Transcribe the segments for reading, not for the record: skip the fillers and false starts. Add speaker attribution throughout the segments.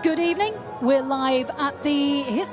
Speaker 1: Good evening. We're live at the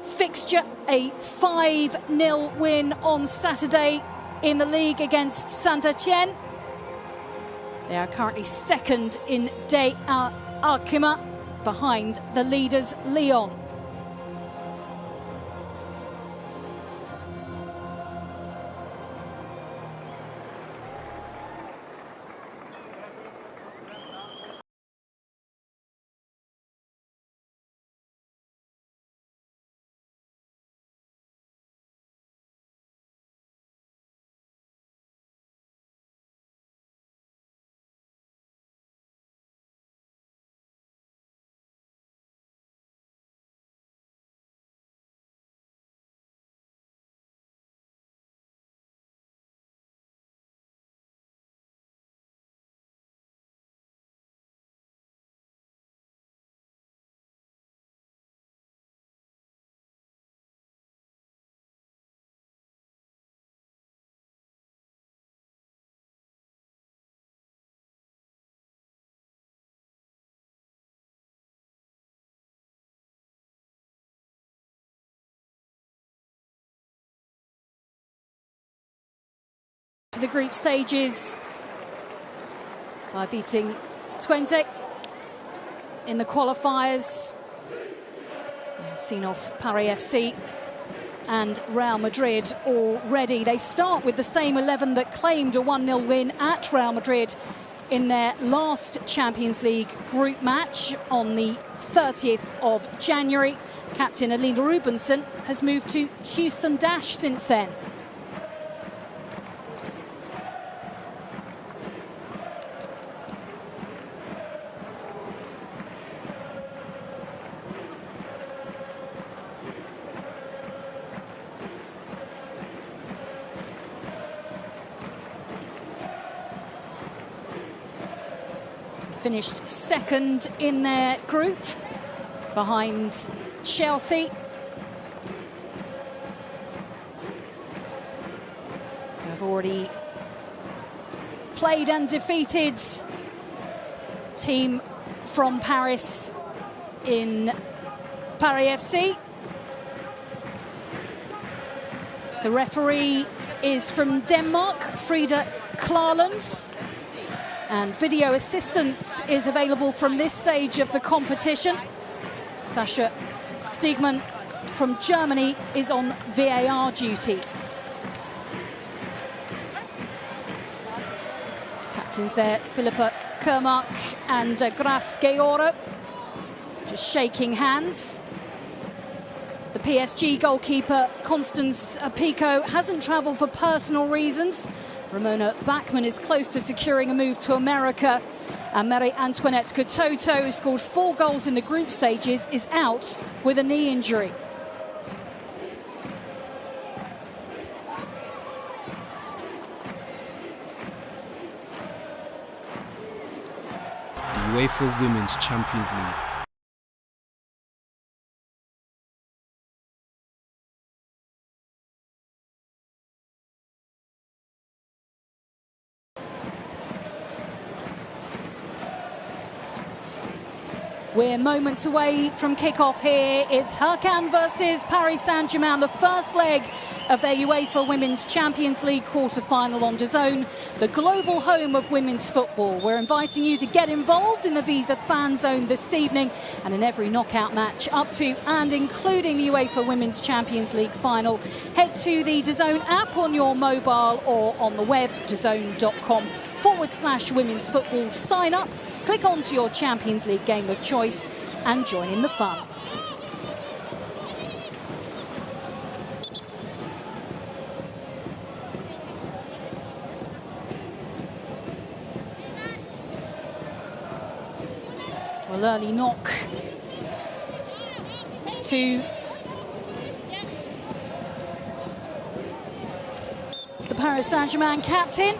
Speaker 1: fixture, a 5-0 win on Saturday in the league against Saint-Etienne. They are currently second in De Arkema, behind the leaders Lyon. To the group stages by beating 20 in the qualifiers. We have seen off Paris FC and Real Madrid already. They start with the same 11 that claimed a 1-0 win at Real Madrid in their last Champions League group match on the 30th of January. Captain Aline Rubensen has moved to Houston Dash since then. Finished second in their group, behind Chelsea. They've already played and defeated team from Paris in Paris FC. The referee is from Denmark, Frida Klarland. And video assistance is available from this stage of the competition. Sasha Stegmann from Germany is on VAR duties. Captains there, Philippa Kermark and Grazie just shaking hands. The PSG goalkeeper, Constance Pico, hasn't travelled for personal reasons. Ramona Bachmann is close to securing a move to America. And Marie-Antoinette Katoto, who scored 4 goals in the group stages, is out with a knee injury.
Speaker 2: The UEFA Women's Champions League.
Speaker 1: We're moments away from kickoff here. It's HACKEN versus Paris Saint-Germain, the first leg of their UEFA Women's Champions League quarter-final on DAZN, the global home of women's football. We're inviting you to get involved in the Visa Fan Zone this evening and in every knockout match up to and including the UEFA Women's Champions League final. Head to the DAZN app on your mobile or on the web, dazn.com/women's football. Sign up, click onto your Champions League game of choice and join in the fun. Well, early knock to the Paris Saint-Germain captain.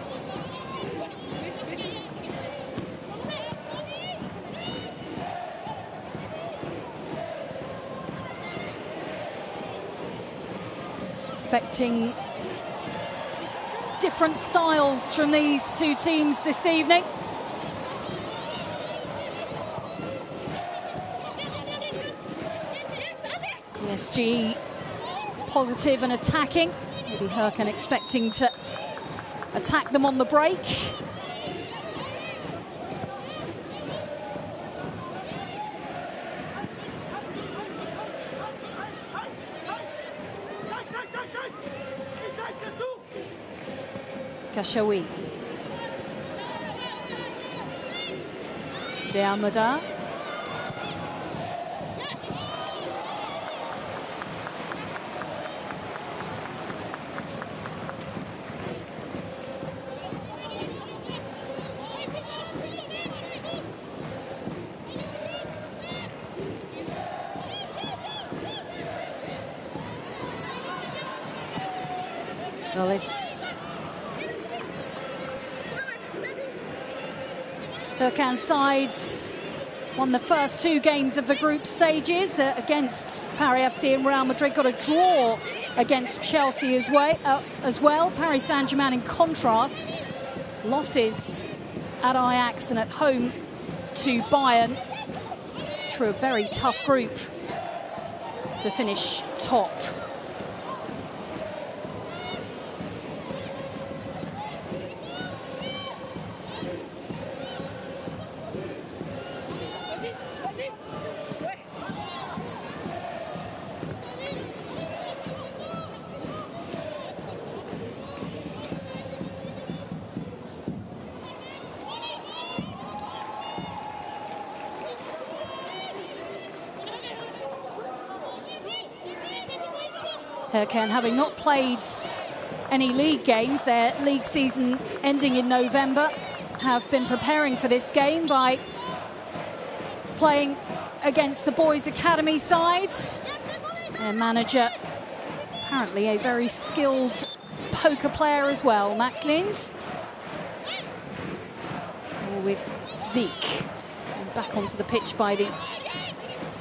Speaker 1: Expecting different styles from these two teams this evening. PSG positive and attacking. Maybe HACKEN expecting to attack them on the break. Kashawi. De Almeida. Well, this HACKEN sides won the first 2 games of the group stages against Paris FC and Real Madrid. Got a draw against Chelsea as well. Paris Saint-Germain, in contrast, losses at Ajax and at home to Bayern through a very tough group to finish top. HACKEN, having not played any league games, their league season ending in November, have been preparing for this game by playing against the boys' academy side. Their manager, apparently a very skilled poker player as well, Macklin. With Vick back onto the pitch by the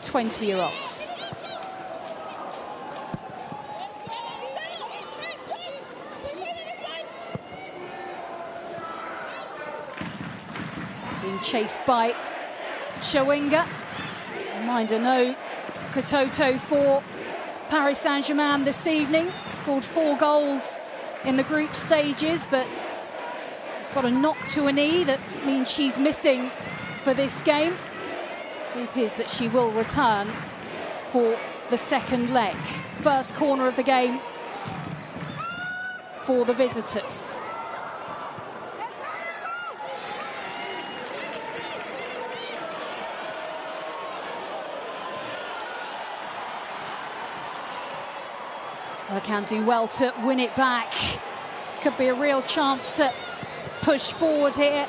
Speaker 1: 20-year-olds. Being chased by Chawinga. Reminder, no Katoto for Paris Saint-Germain this evening. Scored 4 goals in the group stages, but it's got a knock to a knee. That means she's missing for this game. Hope is that she will return for the second leg. First corner of the game for the visitors. Can do well to win it back. Could be a real chance to push forward here.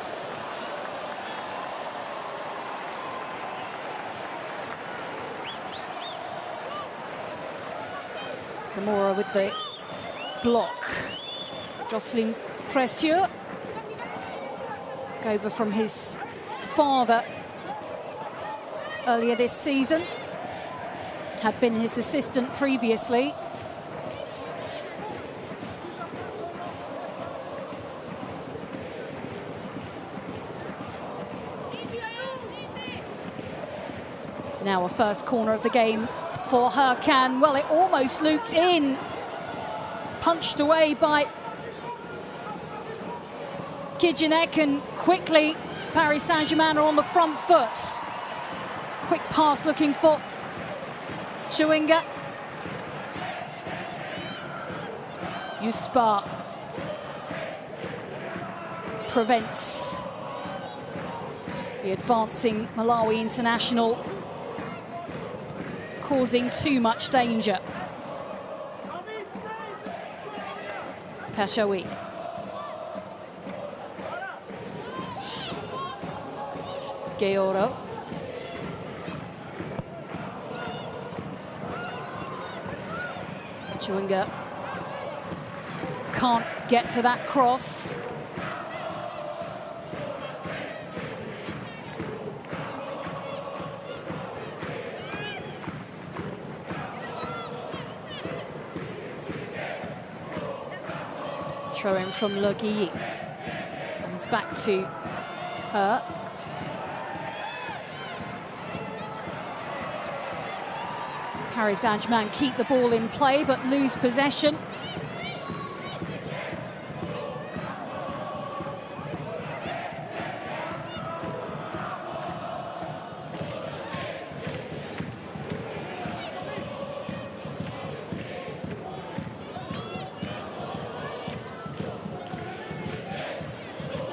Speaker 1: Zamora with the block. Jocelyn Precieux. Over from his father earlier this season. Had been his assistant previously. Now a first corner of the game for HACKEN. Well, it almost looped in. Punched away by Kijinek, and quickly Paris Saint-Germain are on the front foot. Quick pass looking for Chewinga. Yuspa prevents the advancing Malawi international causing too much danger. Kashawi. Georo. Chewinga can't get to that cross. Throw in from Le Guilly. Comes back to her. Paris Saint-Germain keep the ball in play but lose possession.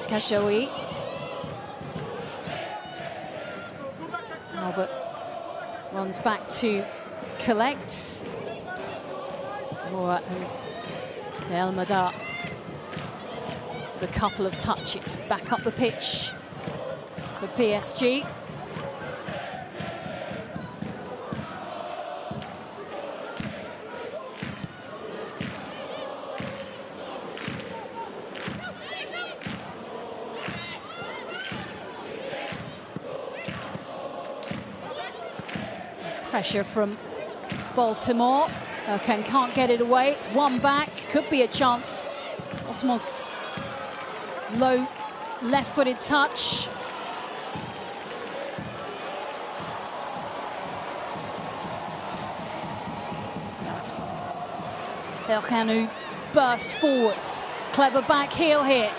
Speaker 1: Kashawi. Albert runs back to collect. Zamora and De Almeida. The couple of touches back up the pitch for PSG. Pressure from Baltimore. HACKEN can't get it away. It's one back. Could be a chance. Baltimore's low left-footed touch. That's HACKEN who burst forwards. Clever back heel here.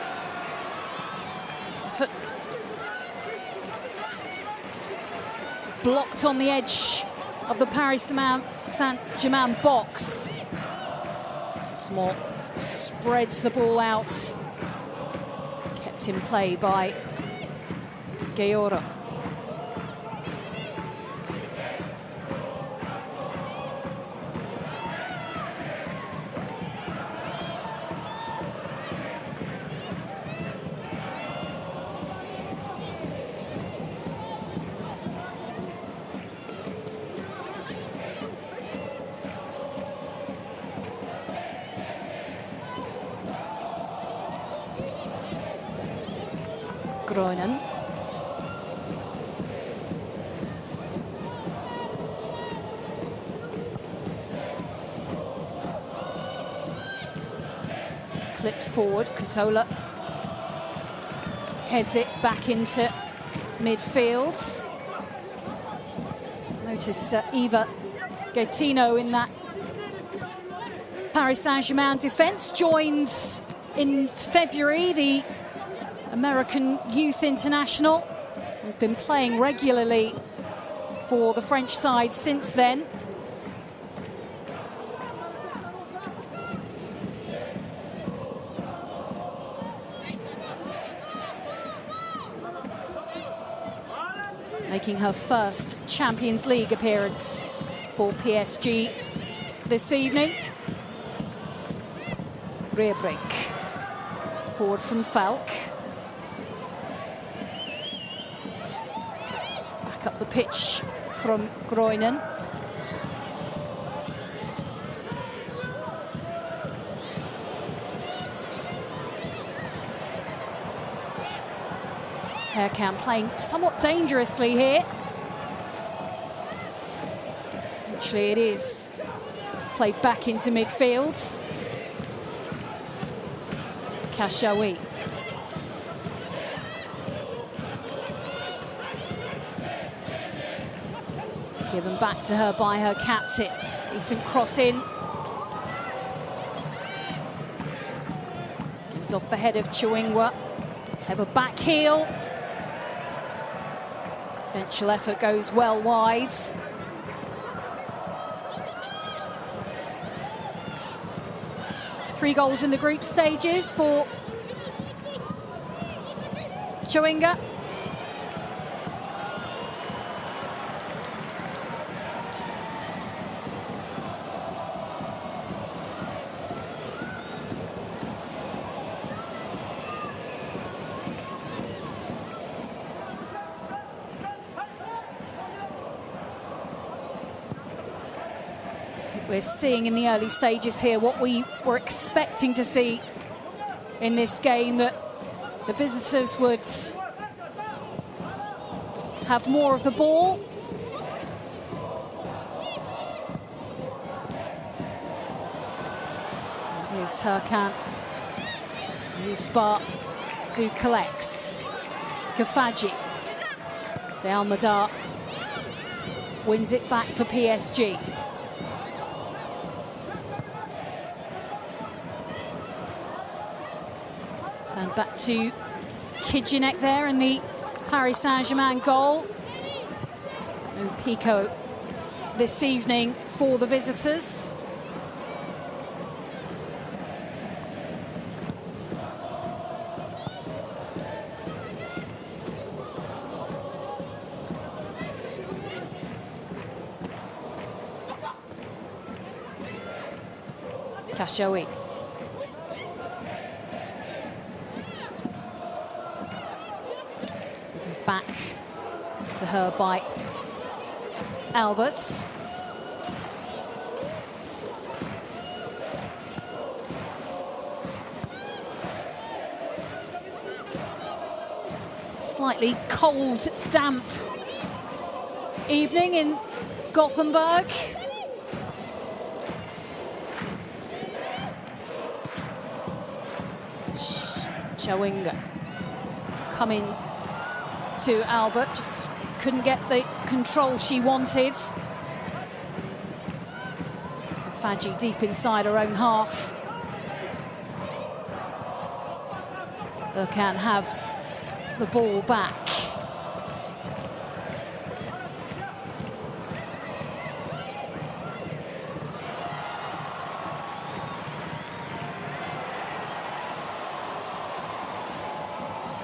Speaker 1: Blocked on the edge of the Paris Saint-Germain box. Baltimore spreads the ball out. Kept in play by Georo. Groenen. Clipped forward, Cazorla heads it back into midfield. Notice Eva Gaetino in that Paris Saint-Germain defence. Joined in February the American youth international. Has been playing regularly for the French side since then. making her first Champions League appearance for PSG this evening. Rear break. Forward from Falk. Back up the pitch from Groenen. HACKEN playing somewhat dangerously here. Actually, it is played back into midfield. Kashawi. Given back to her by her captain. Decent cross in. Skims off the head of Chewingwa. Clever back heel. Eventual effort goes well wide. 3 goals in the group stages for Chewinga. We're seeing in the early stages here what we were expecting to see in this game, that the visitors would have more of the ball. It is HACKEN, Yuspa, who collects. Kafaji. The Almadar wins it back for PSG. Turned back to Kijinek there in the Paris Saint-Germain goal. No Pico this evening for the visitors. Kashawi. Back to her by Alberts. Slightly cold, damp evening in Gothenburg. Chewinga coming to Albert, just couldn't get the control she wanted. Faji deep inside her own half. Can have the ball back.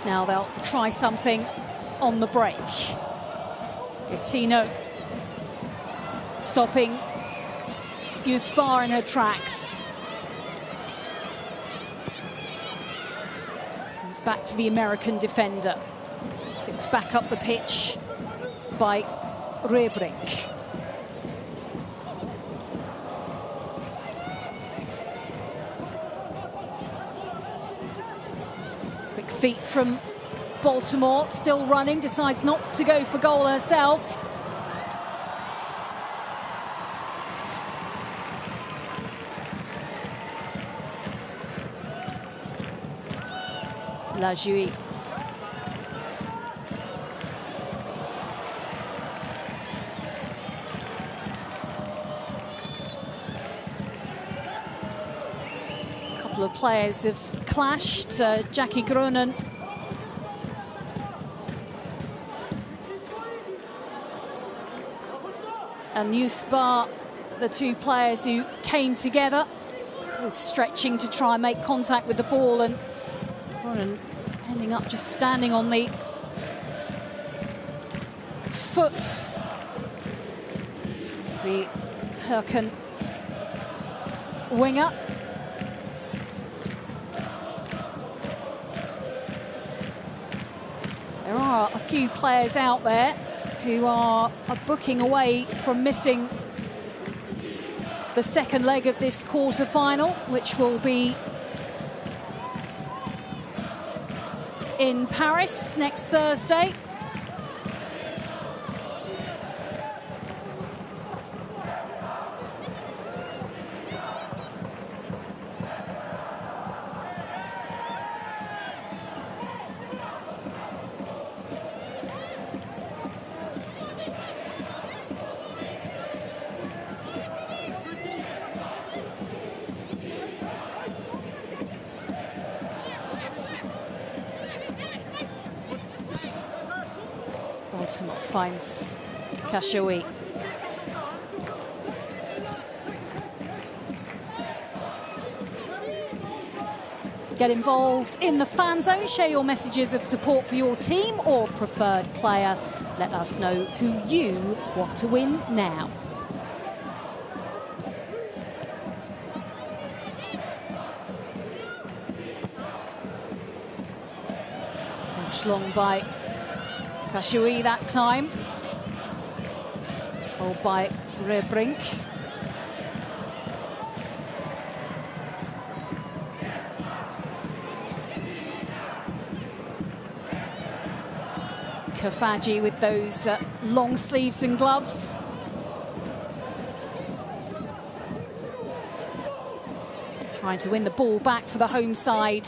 Speaker 1: Now they'll try something on the break. Gattino stopping Yuspa in her tracks. Comes back to the American defender. Clipped back up the pitch by Rebrink. Quick feet from Baltimore, still running, decides not to go for goal herself. Lajui. A couple of players have clashed. Jackie Groenen and Yuspa, the 2 players who came together, both stretching to try and make contact with the ball, and ending up just standing on the foot. The HACKEN winger. There are a few players out there who are booking away from missing the second leg of this quarter-final, which will be in Paris next Thursday. Baltimore finds Kashawi. Get involved in the fan zone. Share your messages of support for your team or preferred player. Let us know who you want to win now. Launched long by Kashawi that time. Controlled by Rebrink. Kafaji with those long sleeves and gloves. Trying to win the ball back for the home side.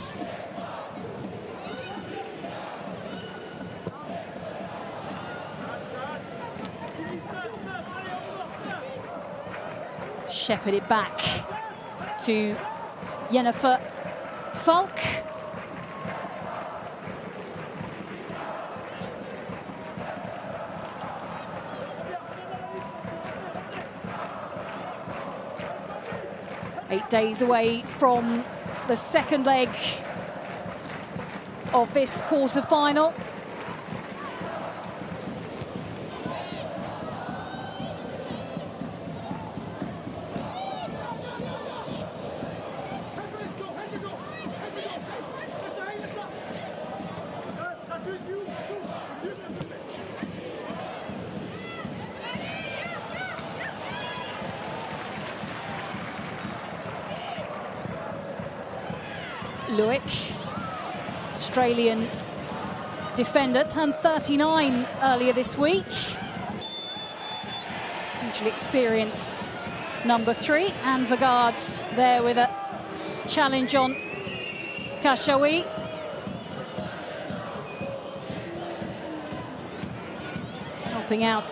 Speaker 1: Shepherded back to Jennifer Falk. Eight days away from the second leg of this quarter-final. Luick, Australian defender, turned 39 earlier this week. Hugely experienced number 3. And Vagaard's there with a challenge on Kashawi. Helping out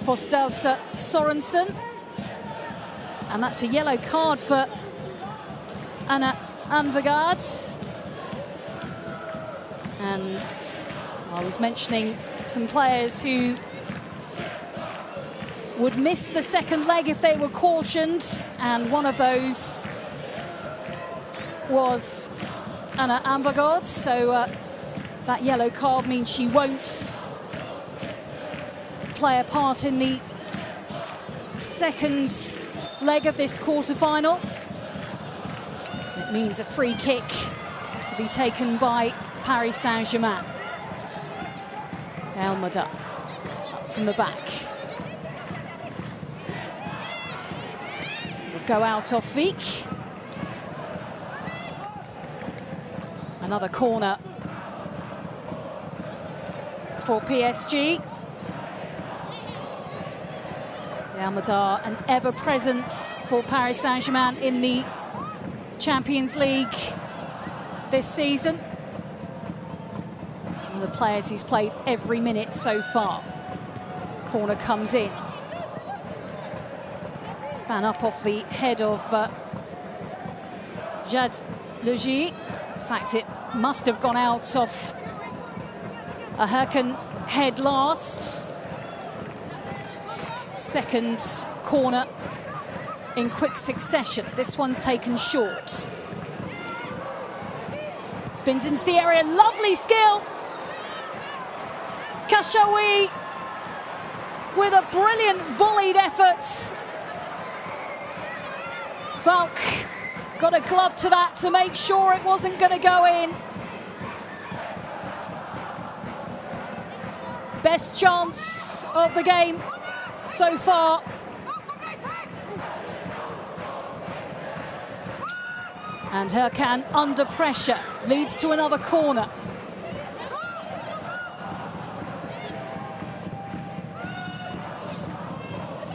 Speaker 1: Forstelsa Sorensen. And that's a yellow card for Anna Vagaard. And I was mentioning some players who would miss the second leg if they were cautioned, and one of those was Anna Vagaard. So that yellow card means she won't play a part in the second leg of this quarter-final. It means a free kick to be taken by Paris Saint-Germain. Almada up from the back. Will go out off Vick. Another corner for PSG. Almada, an ever-presence for Paris Saint-Germain in the Champions League this season. One of the players who's played every minute so far. Corner comes in. Span up off the head of Jad Legy. In fact, it must have gone out off a HACKEN head last. Second corner in quick succession. This one's taken short. Spins into the area, lovely skill. Kashawi with a brilliant volleyed effort. Falk got a glove to that to make sure it wasn't going to go in. Best chance of the game so far. And HACKEN under pressure leads to another corner.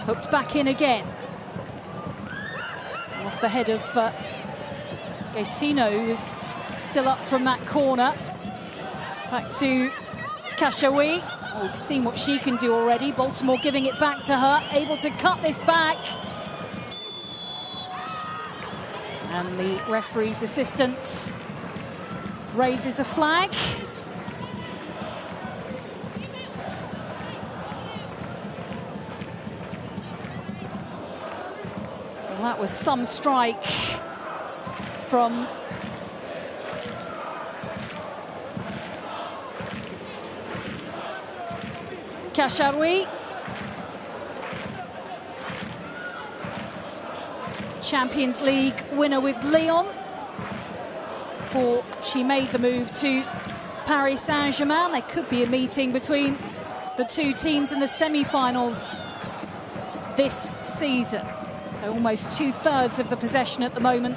Speaker 1: Hooked back in again. Off the head of Gaetino, who's still up from that corner. Back to Kashawi. Oh, we've seen what she can do already. Baltimore giving it back to her, able to cut this back. And the referee's assistant raises a flag. Well, that was some strike from Kashawi. Champions League winner with Lyon before she made the move to Paris Saint-Germain. There could be a meeting between the two teams in the semi-finals this season. So almost 2/3 of the possession at the moment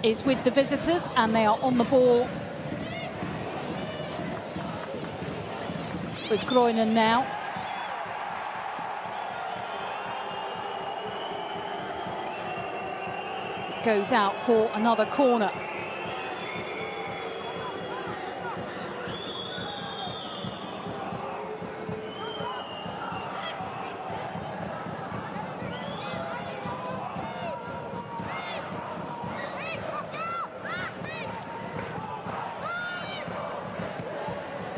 Speaker 1: is with the visitors, and they are on the ball with Groningen now. It goes out for another corner.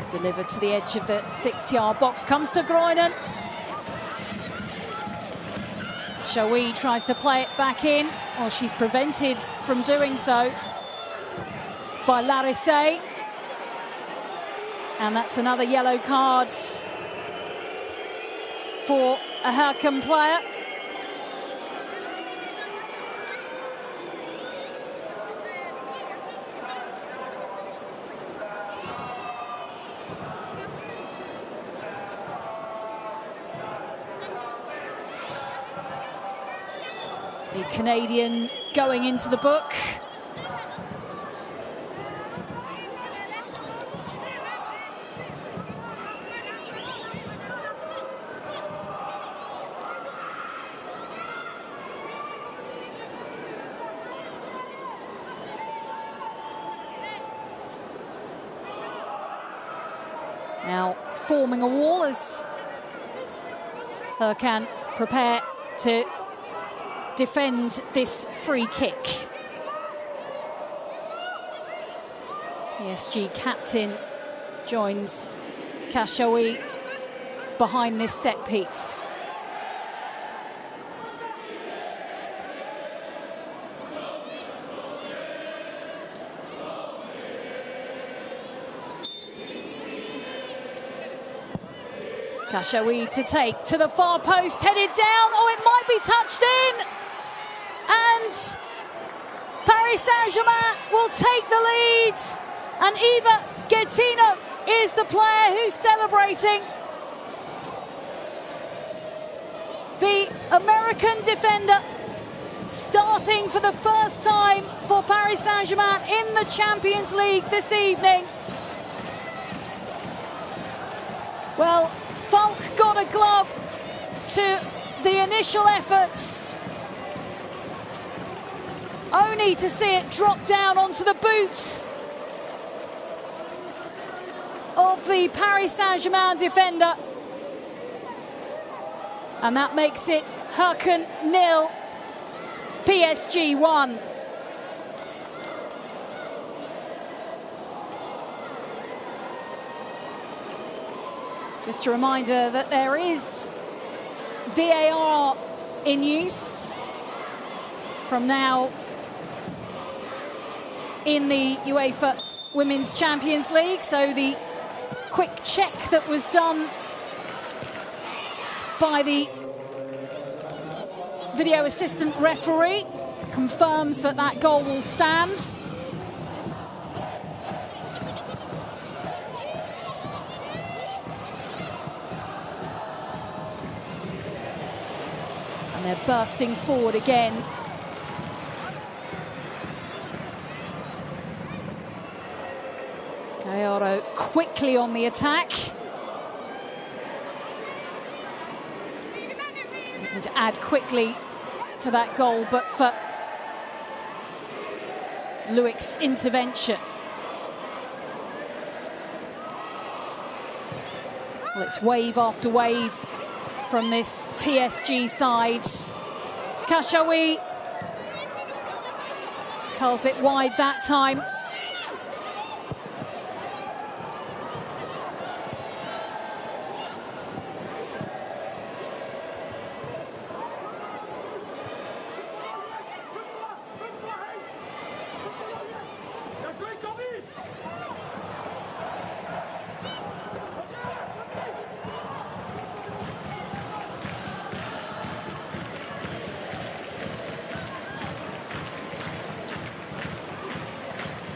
Speaker 1: Delivered to the edge of the 6-yard box, comes to Groningen. Shawi tries to play it back in. Well, she's prevented from doing so by Larisse. And that's another yellow card for a HACKEN player. The Canadian going into the book. Now forming a wall as HACKEN prepare to defend this free kick. PSG captain joins Kashawi behind this set piece. Kashawi to take to the far post, headed down. Oh, it might be touched in. And Paris Saint-Germain will take the lead. And Eva Gaetino is the player who's celebrating. The American defender starting for the first time for Paris Saint-Germain in the Champions League this evening. Well, Falk got a glove to the initial efforts, only to see it drop down onto the boots of the Paris Saint-Germain defender. And that makes it HACKEN 0, PSG 1. Just a reminder that there is VAR in use from now in the UEFA Women's Champions League. So the quick check that was done by the video assistant referee. Confirms that that goal will stand. And they're bursting forward again. Gallardo quickly on the attack. Looking to add quickly to that goal, but for Luik's intervention. Well, it's wave after wave from this PSG side. Kashawi curls it wide that time.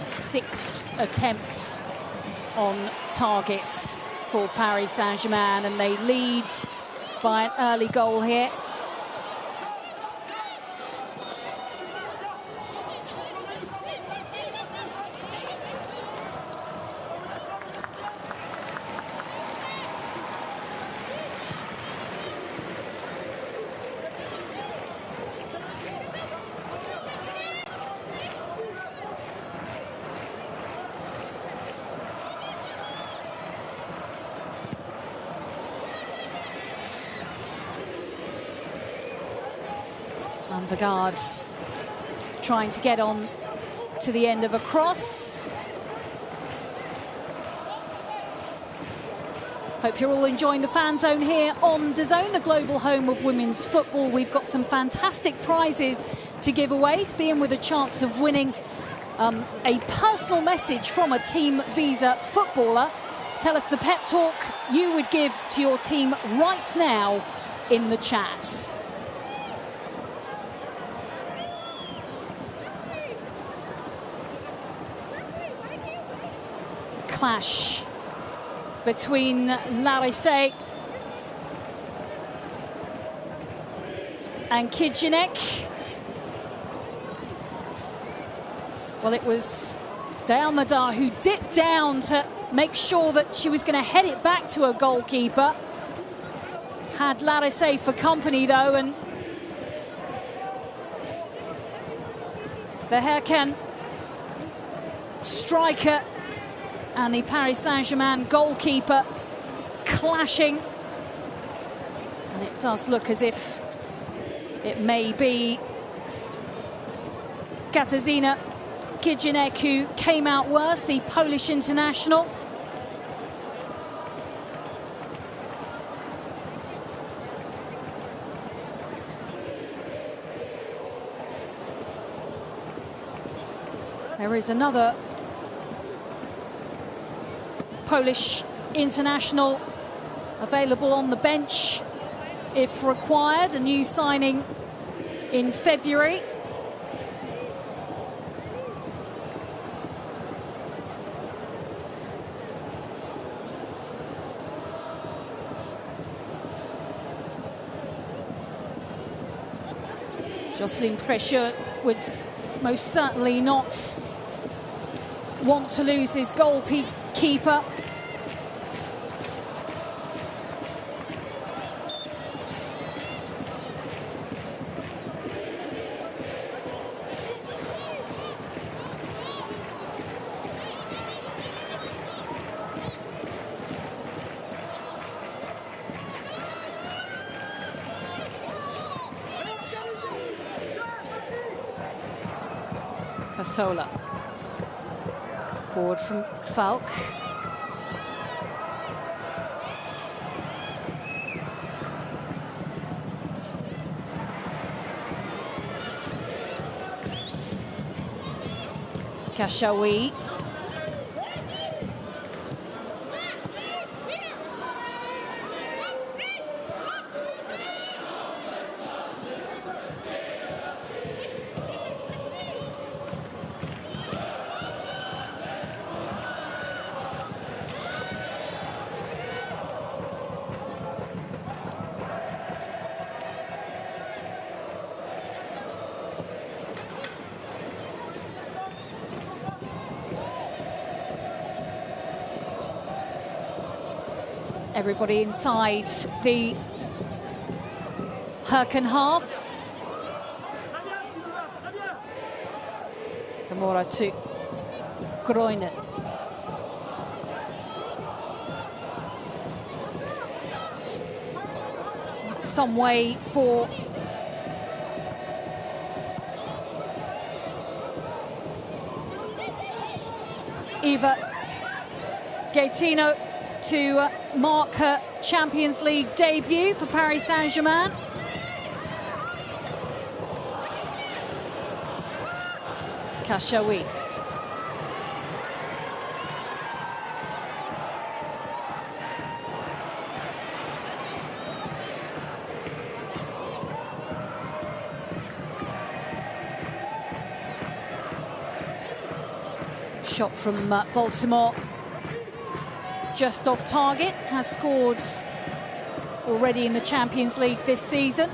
Speaker 1: Sixth attempts on targets for Paris Saint-Germain, and they lead by an early goal here. And the guards trying to get on to the end of a cross. Hope you're all enjoying the Fan Zone here on DAZN, the global home of women's football. We've got some fantastic prizes to give away to be in with a chance of winning a personal message from a Team Visa footballer. Tell us the pep talk you would give to your team right now in the chat. Clash between Larisse and Kijinek. Well, it was Dalmadar who dipped down to make sure that she was going to head it back to her goalkeeper. Had Larisse for company though, and the HACKEN striker and the Paris Saint-Germain goalkeeper clashing. And it does look as if it may be Katarzyna Kijinek who came out worse, the Polish international. There is another Polish international available on the bench if required, a new signing in February. Jocelyn Pressure would most certainly not want to lose his goalkeeper. Sola forward from Falk. Kashawi. Everybody inside the HACKEN half. Zamora to Groine. Some way for Eva Gaetino to mark her Champions League debut for Paris Saint-Germain. Kashawi. Shot from Baltimore, just off target, has scored already in the Champions League this season.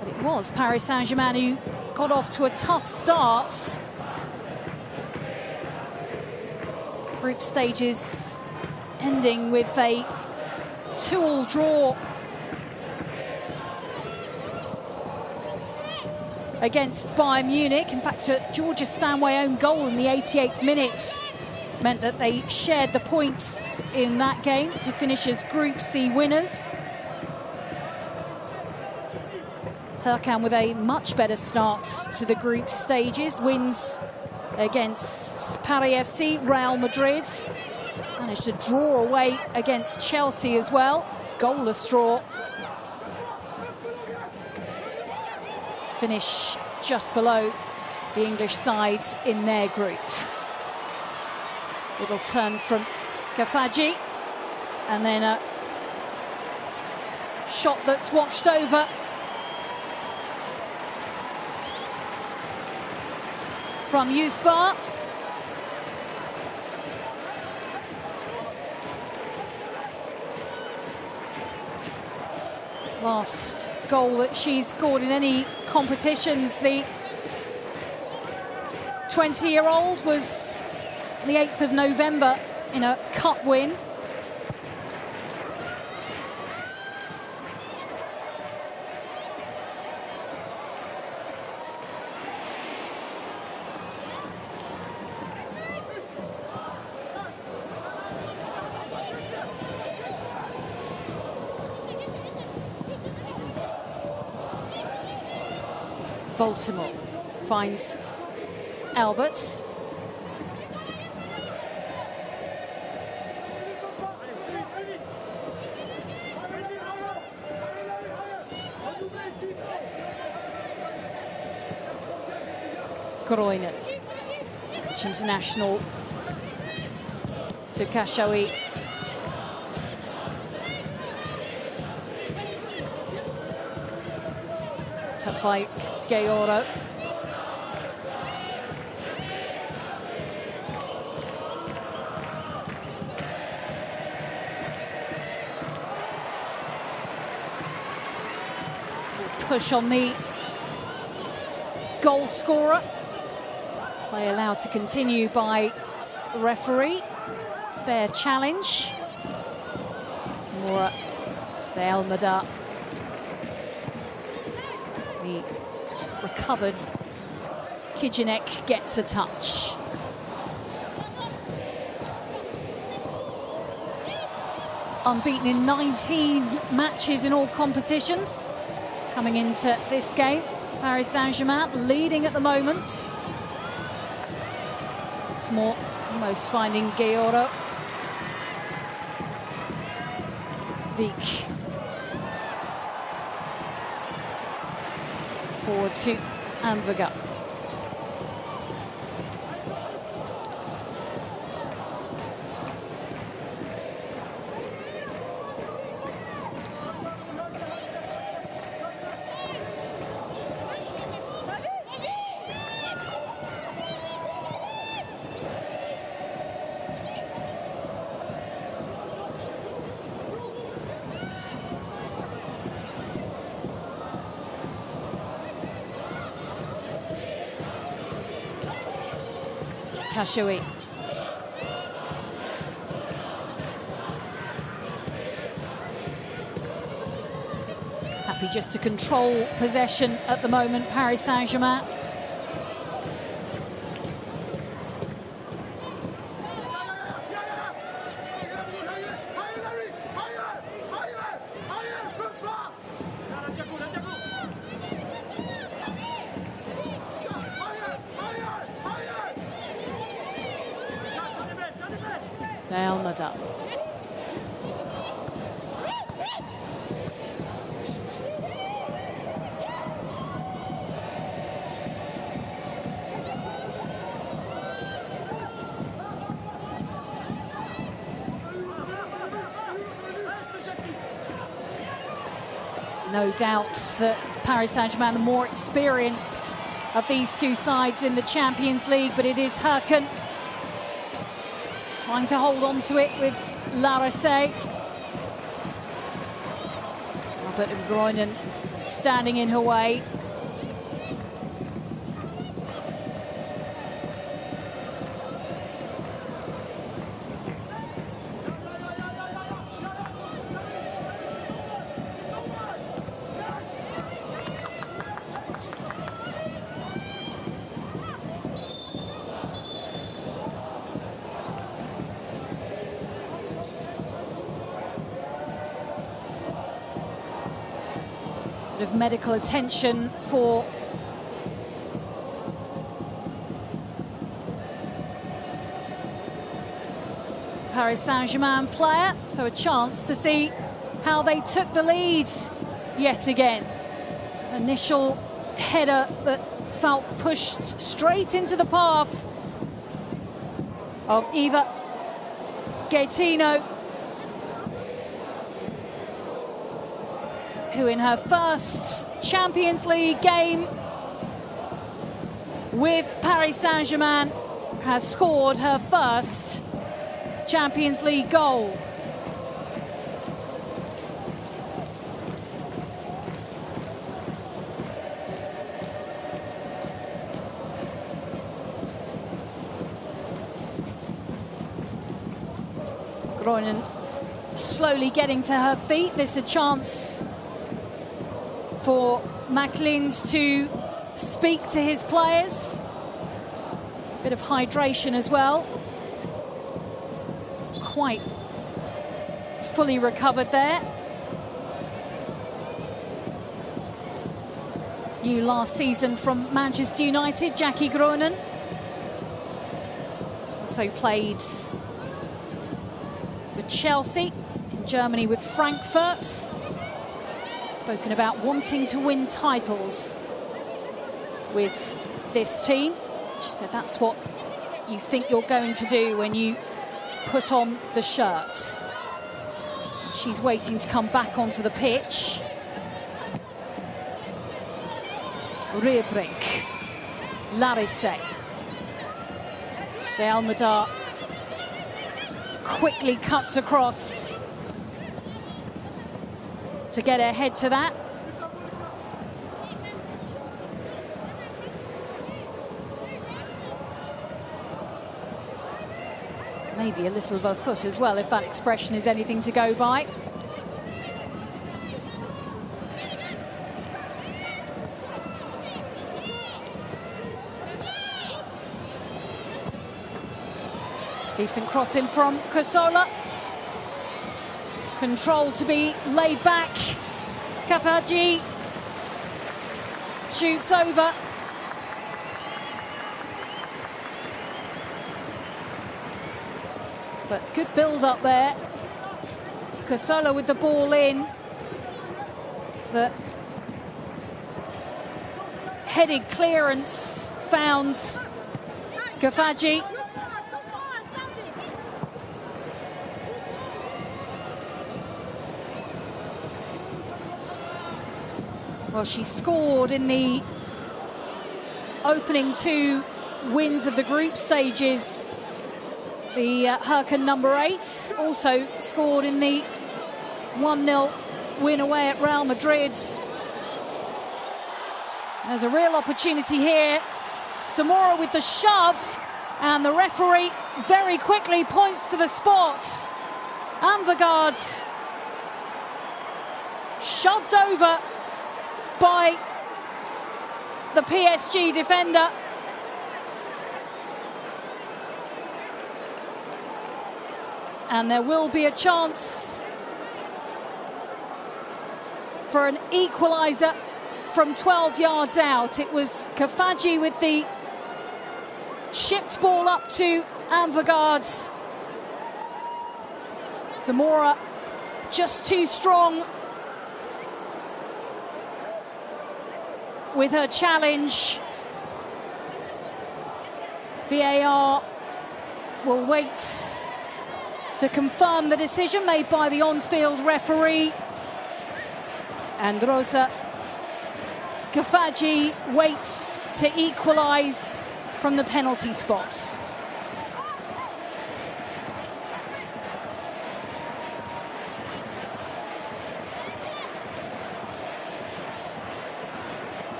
Speaker 1: But it was Paris Saint-Germain who got off to a tough start. Group stages ending with a 2-2 draw against Bayern Munich. In fact, a Georgia Stanway own goal in the 88th minute meant that they shared the points in that game to finish as Group C winners. HACKEN with a much better start to the group stages. Wins against Paris FC, Real Madrid. Managed to draw away against Chelsea as well. Goalless draw. Finish just below the English side in their group. Little turn from Kafaji, and then a shot that's watched over from Yusbar. Last goal that she's scored in any competitions, the 20-year-old, was the 8th of November in a cup win. Baltimore finds Alberts. Groine, Dutch international, to Kashawi. Up by Gayoro. Push on the goal scorer. Play allowed to continue by the referee. Fair challenge. Zamora to Almada. The recovered Kijinek gets a touch. Unbeaten in 19 matches in all competitions. Coming into this game, Paris Saint-Germain leading at the moment. It's more almost finding Gayoro. Vik. Forward to Anvaga. Kashawi. Happy just to control possession at the moment, Paris Saint-Germain. Diretta. No doubt that Paris Saint-Germain, the more experienced of these two sides in the Champions League, but it is HACKEN trying to hold on to it with Larisse. Robert and Groenen standing in her way. Of medical attention for Paris Saint-Germain player, so a chance to see how they took the lead yet again. Initial header that Falk pushed straight into the path of Eva Gaetino, who in her first Champions League game with Paris Saint-Germain has scored her first Champions League goal. Groenen slowly getting to her feet. This is a chance for Macklins to speak to his players. Bit of hydration as well. Quite fully recovered there. New last season from Manchester United, Jackie Groenen. Also played for Chelsea, in Germany with Frankfurt. Spoken about wanting to win titles with this team. She said that's what you think you're going to do when you put on the shirts. She's waiting to come back onto the pitch. Riebrink, Larisse, De Almeida quickly cuts across to get her head to that. Maybe a little of a foot as well, if that expression is anything to go by. Decent crossing from Cazorla. Control to be laid back. Kafaji shoots over. But good build up there. Cazorla with the ball in. The headed clearance found Kafaji. Well, she scored in the opening two wins of the group stages. The HACKEN number 8 also scored in the 1-0 win away at Real Madrid. There's a real opportunity here. Zamora with the shove, and the referee very quickly points to the spot. And the guards shoved over by the PSG defender. And there will be a chance for an equaliser from 12 yards out. It was Kafaji with the chipped ball up to Anvegard. Zamora just too strong with her challenge. VAR will wait to confirm the decision made by the on-field referee. And Rosa Kafaji waits to equalise from the penalty spot.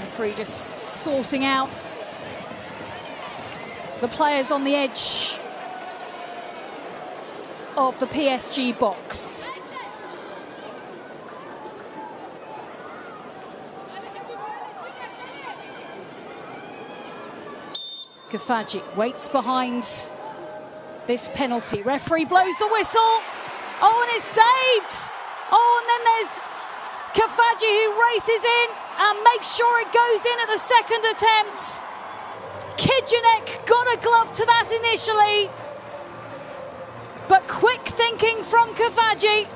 Speaker 1: Referee just sorting out the players on the edge of the PSG box. Kafaji waits behind this penalty. Referee blows the whistle. Oh, and it's saved. Oh, and then there's Kafaji who races in and makes sure it goes in at the second attempt. Kijanek got a glove to that initially, but quick thinking from Kafaji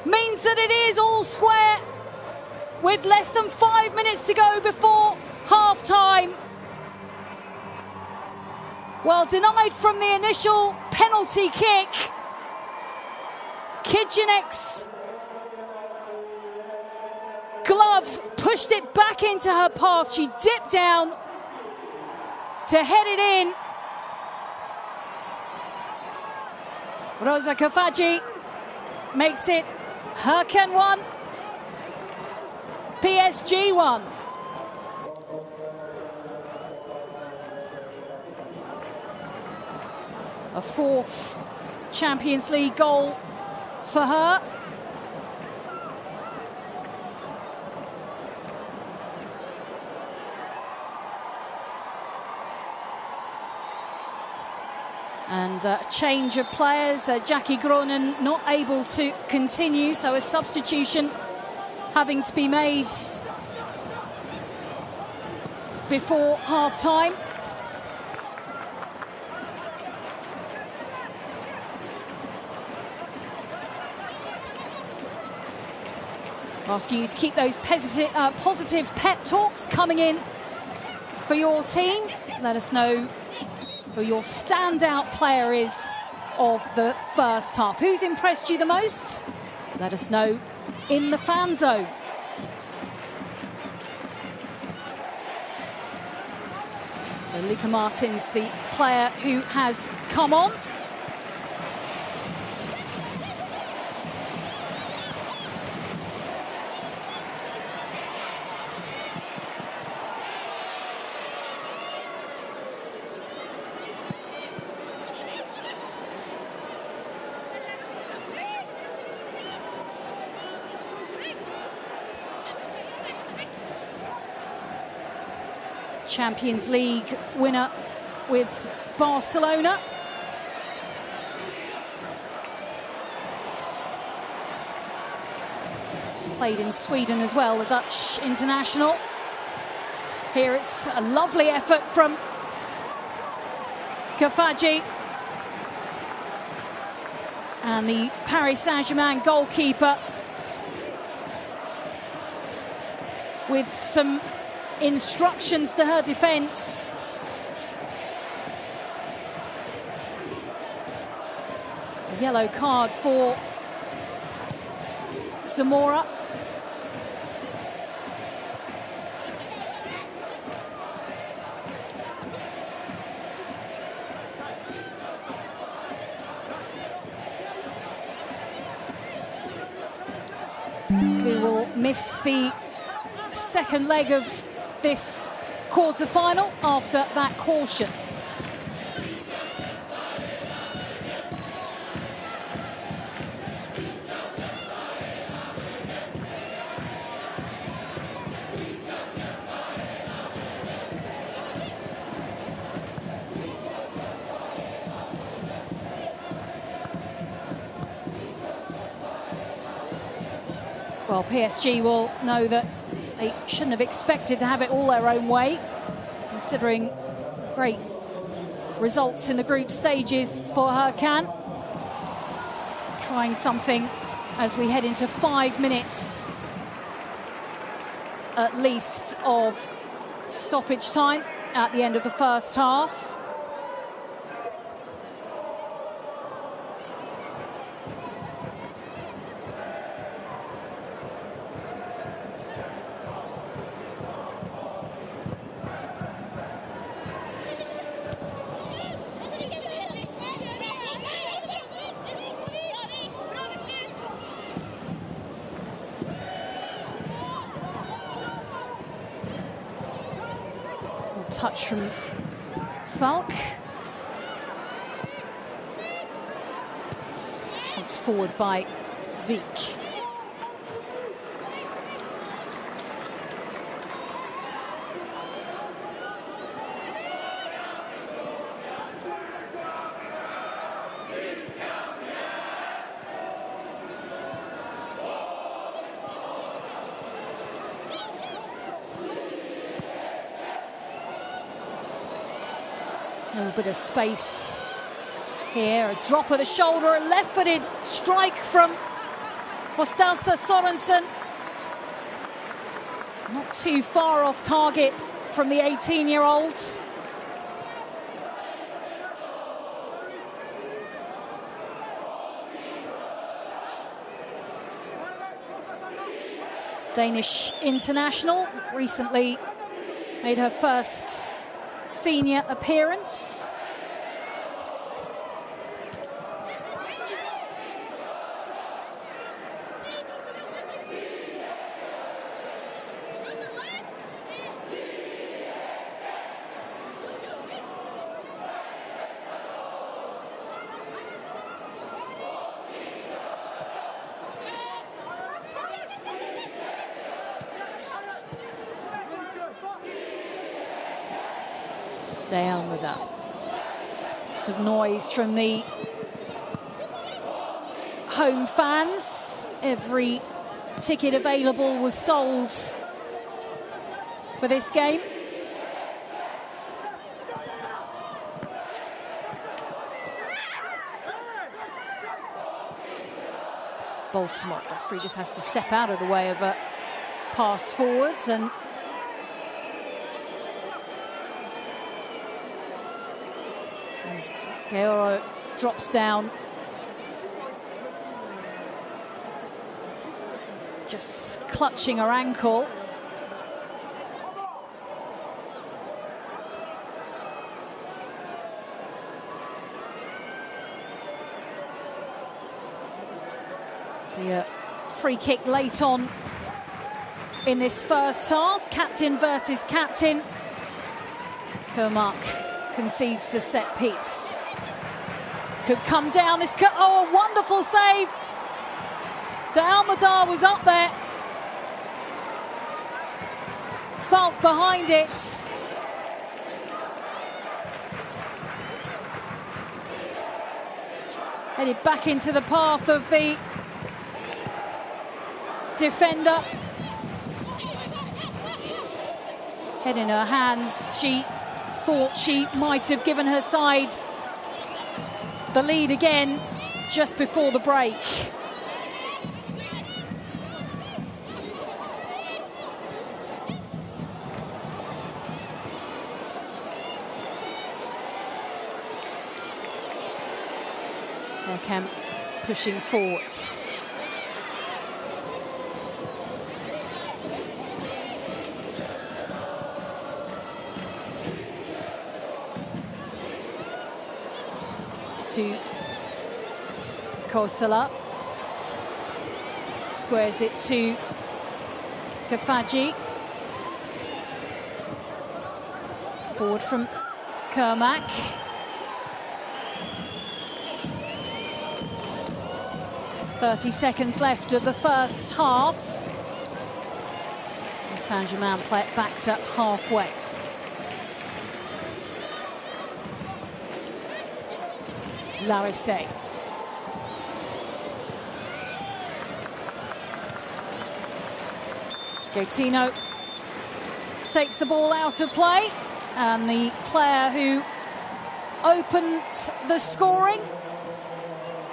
Speaker 1: means that it is all square with less than 5 minutes to go before half-time. Well, denied from the initial penalty kick, Kijanek's glove pushed it back into her path. She dipped down to head it in. Rosa Kafaji makes it HACKEN 1, PSG 1. A fourth Champions League goal for her. And a change of players. Jackie Groenen not able to continue, so a substitution having to be made before half-time. Asking you to keep those positive pep talks coming in for your team. Let us know who your standout player is of the first half. Who's impressed you the most? Let us know in the fan zone. So Lika Martins, the player who has come on. Champions League winner with Barcelona. It's played in Sweden as well, the Dutch international. Here it's a lovely effort from Kafaji. And the Paris Saint-Germain goalkeeper with some instructions to her defence. A yellow card for Zamora. Who will miss the second leg of this quarter-final after that caution. Well, PSG will know that they shouldn't have expected to have it all their own way, considering great results in the group stages for HACKEN. Trying something as we head into 5 minutes at least of stoppage time at the end of the first half. Touch from Falk. Pumped forward by Vik. A little bit of space here, a drop of the shoulder, a left-footed strike from Forstelsa Sorensen. Not too far off target from the 18-year-olds. Danish international, recently made her first senior appearance. Lots of noise from the home fans. Every ticket available was sold for this game. Baltimore, the referee just has to step out of the way of a pass forwards, and as Gaoro drops down, just clutching her ankle. The free kick late on in this first half. Captain versus captain. Kermark concedes the set piece. Could come down. This could, oh, a wonderful save. De Almeida was up there. Falk behind it. Headed back into the path of the defender. Head in her hands. She thought she might have given her side the lead again just before the break. HACKEN pushing forwards. To Kosala, squares it to Kafaji, forward from Kermark. "30 seconds left of the first half. Saint-Germain play it back to halfway. Larissé. Gaetino takes the ball out of play, and the player who opened the scoring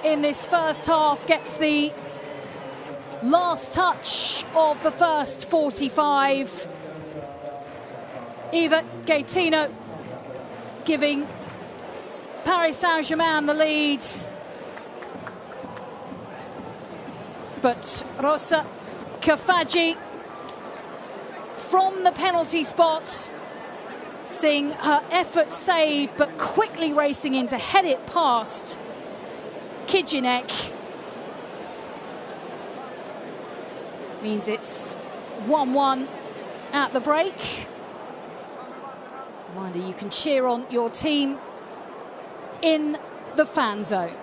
Speaker 1: in this first half gets the last touch of the first 45. Eva Gaetino giving Paris Saint-Germain the lead. But Rosa Kafaji from the penalty spot, seeing her effort saved, but quickly racing in to head it past Kijinek. Means it's 1-1 at the break. Reminder, you can cheer on your team in the fan zone.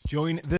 Speaker 3: Join the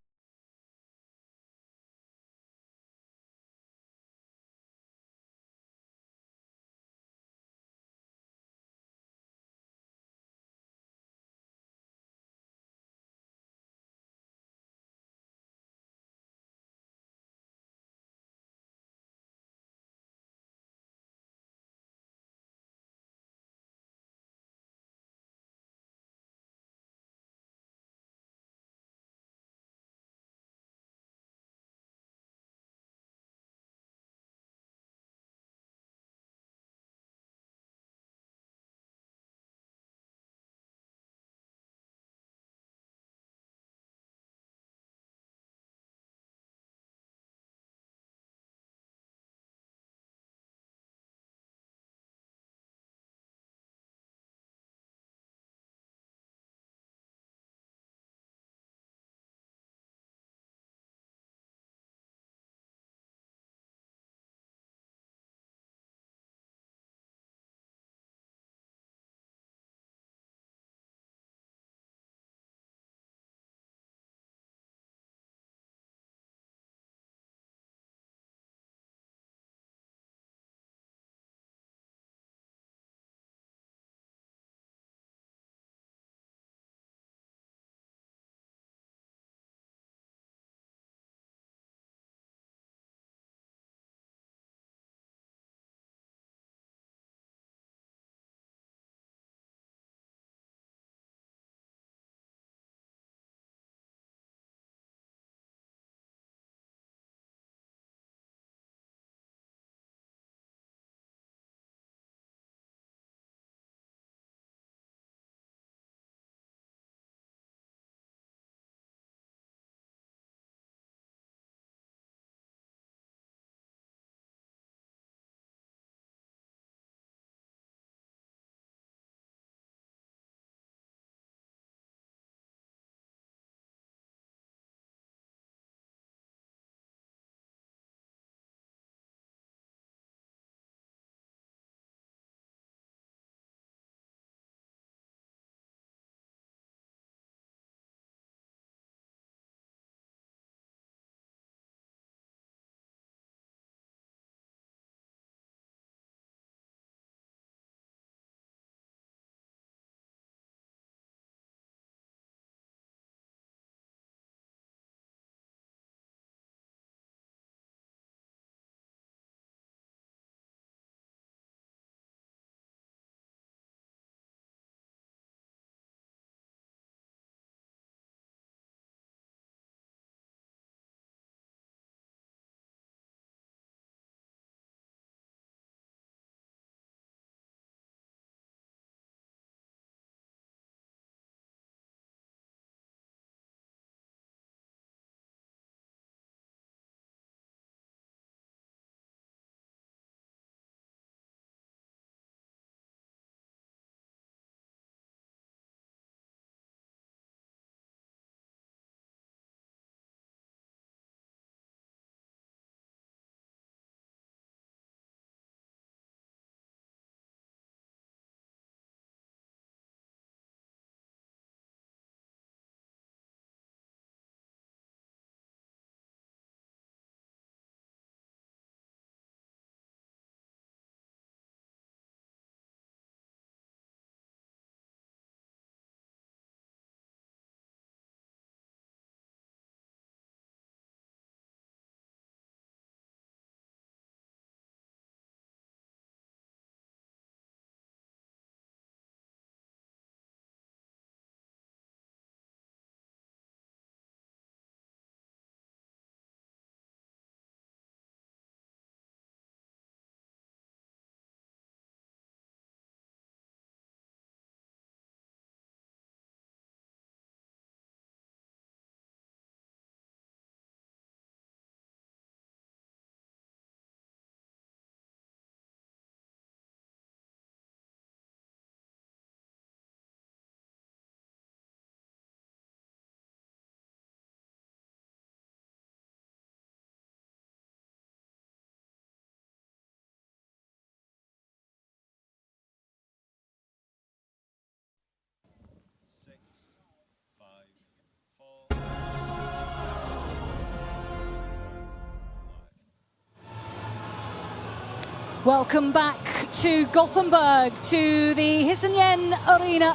Speaker 1: Welcome back to Gothenburg, to the Hisingen Arena.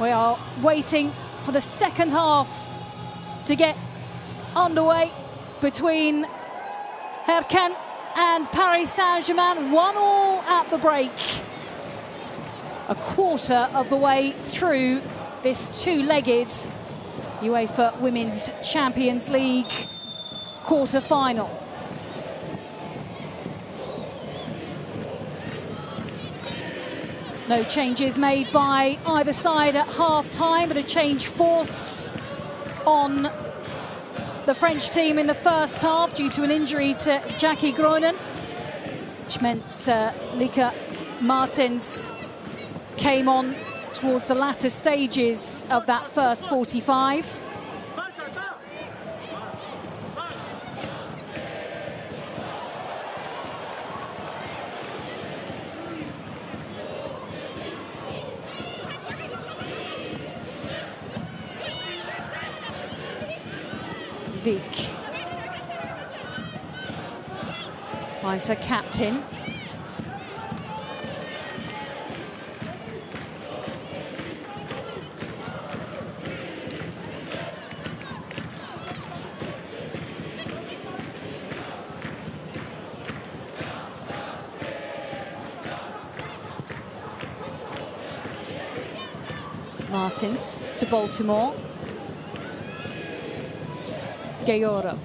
Speaker 1: We are waiting for the second half to get underway between HACKEN and Paris Saint-Germain. 1-1 at the break. A quarter of the way through this two-legged UEFA Women's Champions League quarter-final. No changes made by either side at half-time, but a change forced on the French team in the first half due to an injury to Jackie Groenen, which meant Lieke Martens came on towards the latter stages of that first 45. Vick finds her captain. Martins to Baltimore. Gayoro.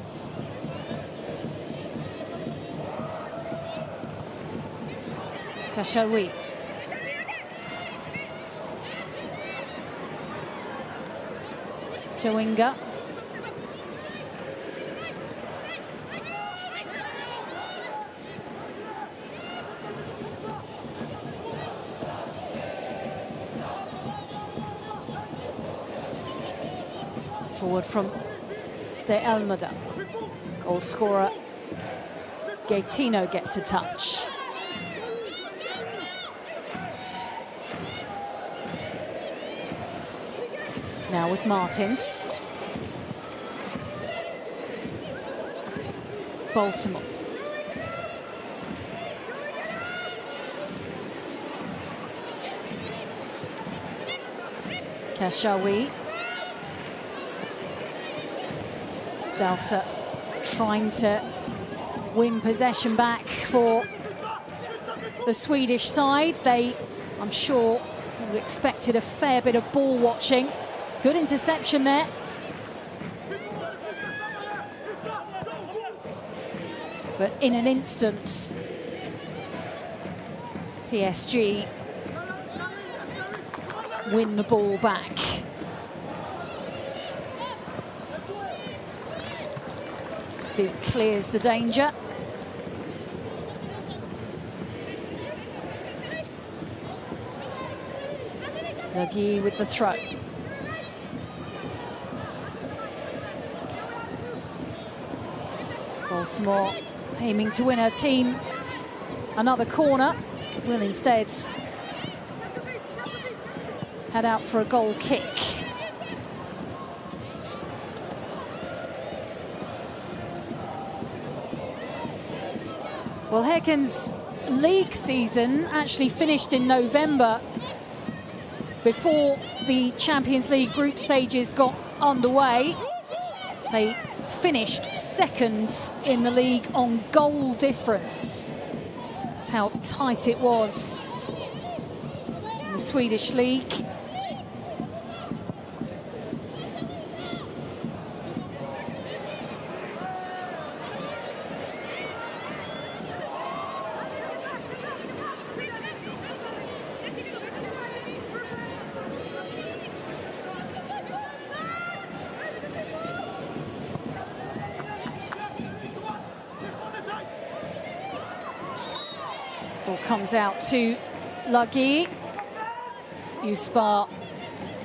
Speaker 1: Kashawi. Chawinga. Forward from the Elmada. Goal scorer Gaetino gets a touch. Now with Martins. Baltimore. Kashawi. Stelsa trying to win possession back for the Swedish side. They, I'm sure, would have expected a fair bit of ball watching. Good interception there. But in an instant, PSG win the ball back. Vick clears the danger. Lugui with the throw. Baltimore aiming to win her team another corner, will instead head out for a goal kick. Well, HACKEN's league season actually finished in November, before the Champions League group stages got underway. They finished second in the league on goal difference. That's how tight it was in the Swedish league. Ball comes out to Lugui. Uspar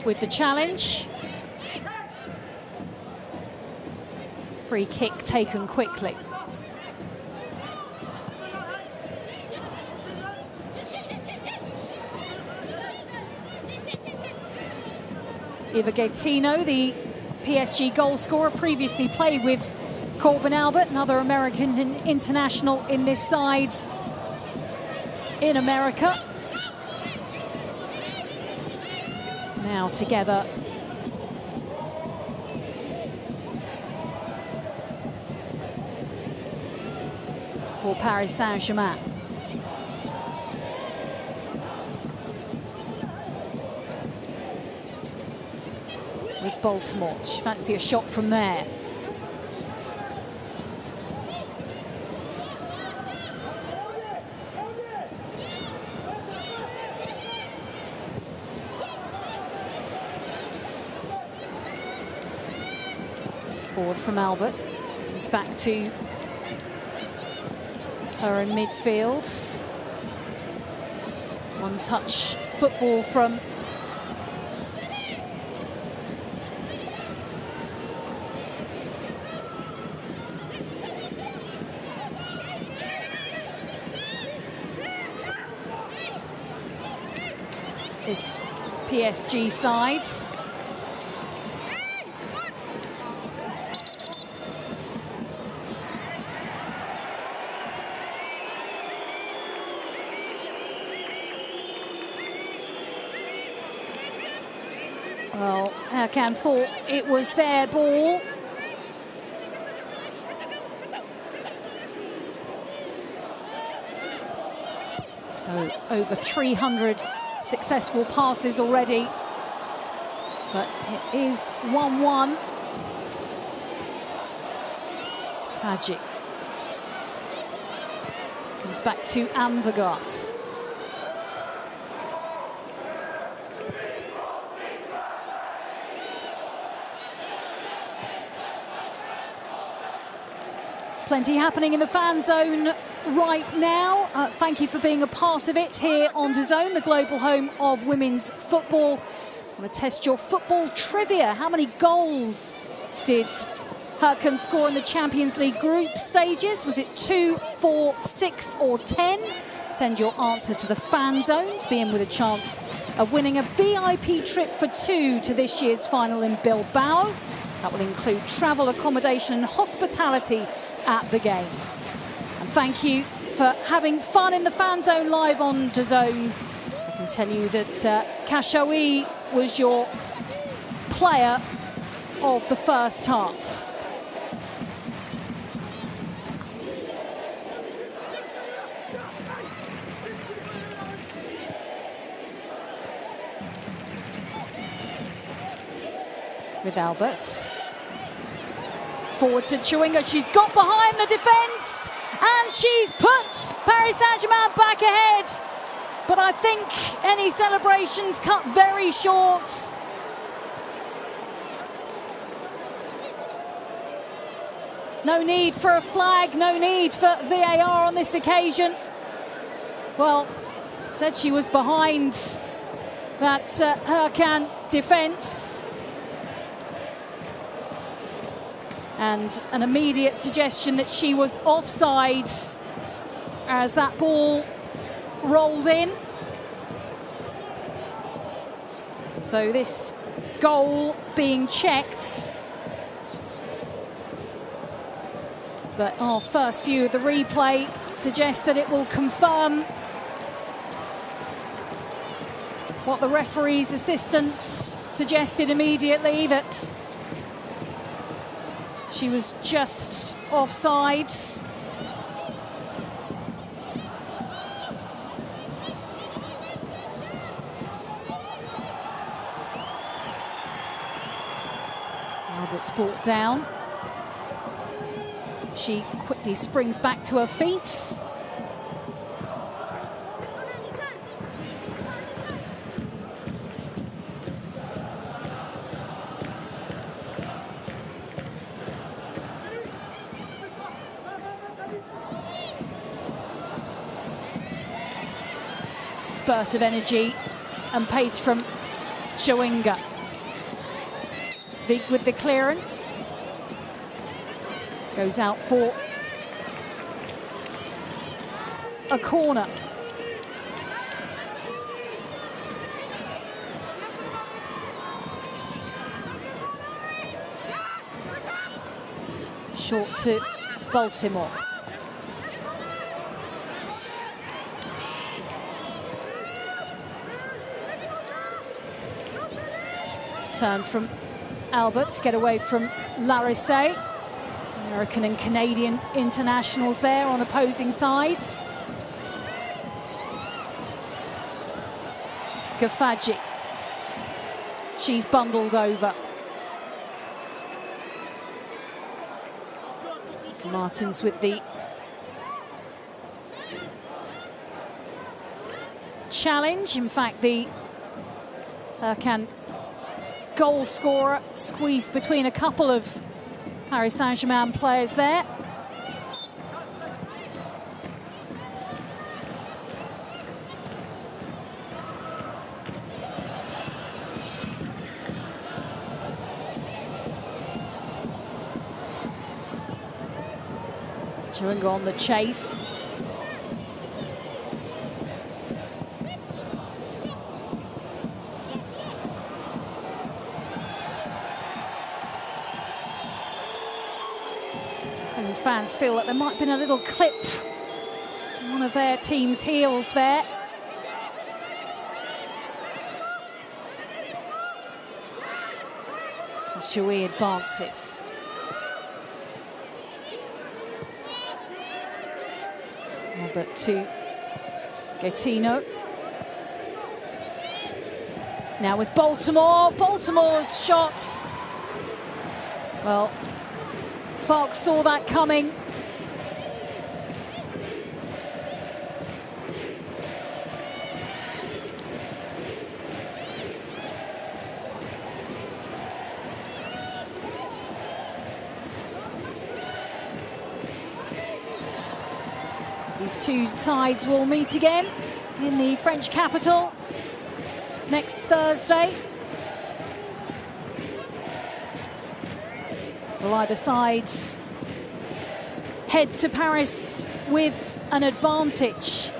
Speaker 1: with the challenge. Free kick taken quickly. Eva Gaetino, the PSG goal scorer, previously played with Corbin Albert, another American international in this side. in America. Now together. For Paris Saint-Germain. With Baltimore. She fancy a shot from there. Forward from Albert. Comes back to her in midfield. One touch football from this PSG side. Well, HACKEN thought it was their ball. So over 300 successful passes already. But it is 1-1. Fase comes back to Anvergaard. Plenty happening in the fan zone right now. Thank you for being a part of it here on DAZN, the global home of women's football. I want to test your football trivia. How many goals did HACKEN score in the Champions League group stages? Was it 2, 4, 6 or 10? Send your answer to the fan zone to be in with a chance of winning a VIP trip for 2 to this year's final in Bilbao. That will include travel, accommodation and hospitality at the game. And thank you for having fun in the fan zone live on DAZN. I can tell you that Kashawi was your player of the first half. With Alberts. Forward to Chewinga. She's got behind the defence and she's put Paris Saint-Germain back ahead. But I think any celebrations cut very short. No need for a flag, no need for VAR on this occasion. Well, said she was behind that HACKEN defence. And an immediate suggestion that she was offside as that ball rolled in. So this goal being checked. But our first view of the replay suggests that it will confirm what the referee's assistants suggested immediately, that she was just offside. Albert's brought down. She quickly springs back to her feet. Spurt of energy and pace from Chewinga. Vig with the clearance. Goes out for a corner. Short to Baltimore. turn from Albert to get away from Larissé. American and Canadian internationals there on opposing sides. Gafaji. She's bundled over. Martins with the challenge. In fact, the HACKEN goal scorer squeezed between a couple of Paris Saint-Germain players there. Chewinga on the chase. Home fans feel that there might have been a little clip on one of their team's heels there. Shui advances. But to Gaetino. Now with Baltimore. Baltimore's shots. Well, Fox saw that coming. These two sides will meet again in the French capital next Thursday. Will either sides head to Paris with an advantage?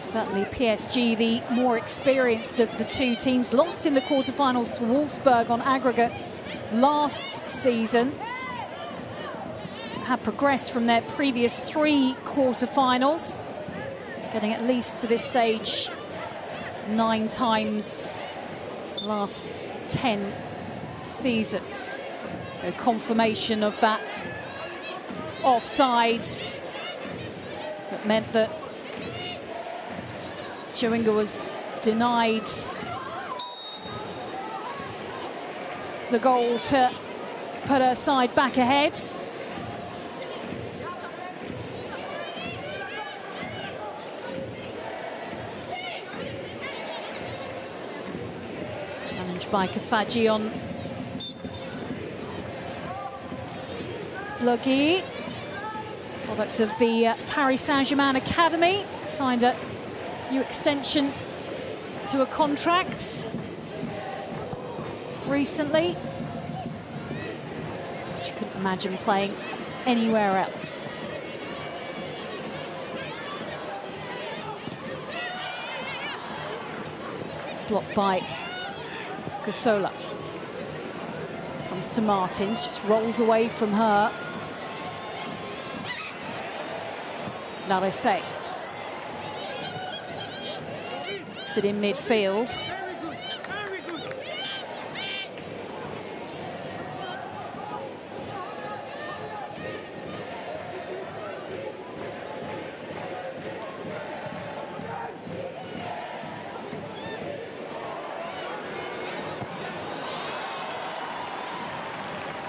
Speaker 1: Certainly PSG, the more experienced of the two teams, lost in the quarterfinals to Wolfsburg on aggregate last season. Had progressed from their previous 3 quarterfinals, getting at least to this stage 9 times last 10 seasons. So confirmation of that offside that meant that Chewinga was denied the goal to put her side back ahead. Challenged by Kafaji on Logui, product of the Paris Saint-Germain Academy, signed a new extension to a contract recently. She couldn't imagine playing anywhere else. Blocked by Casola. Comes to Martins, just rolls away from her. Larissé. Stood in midfield.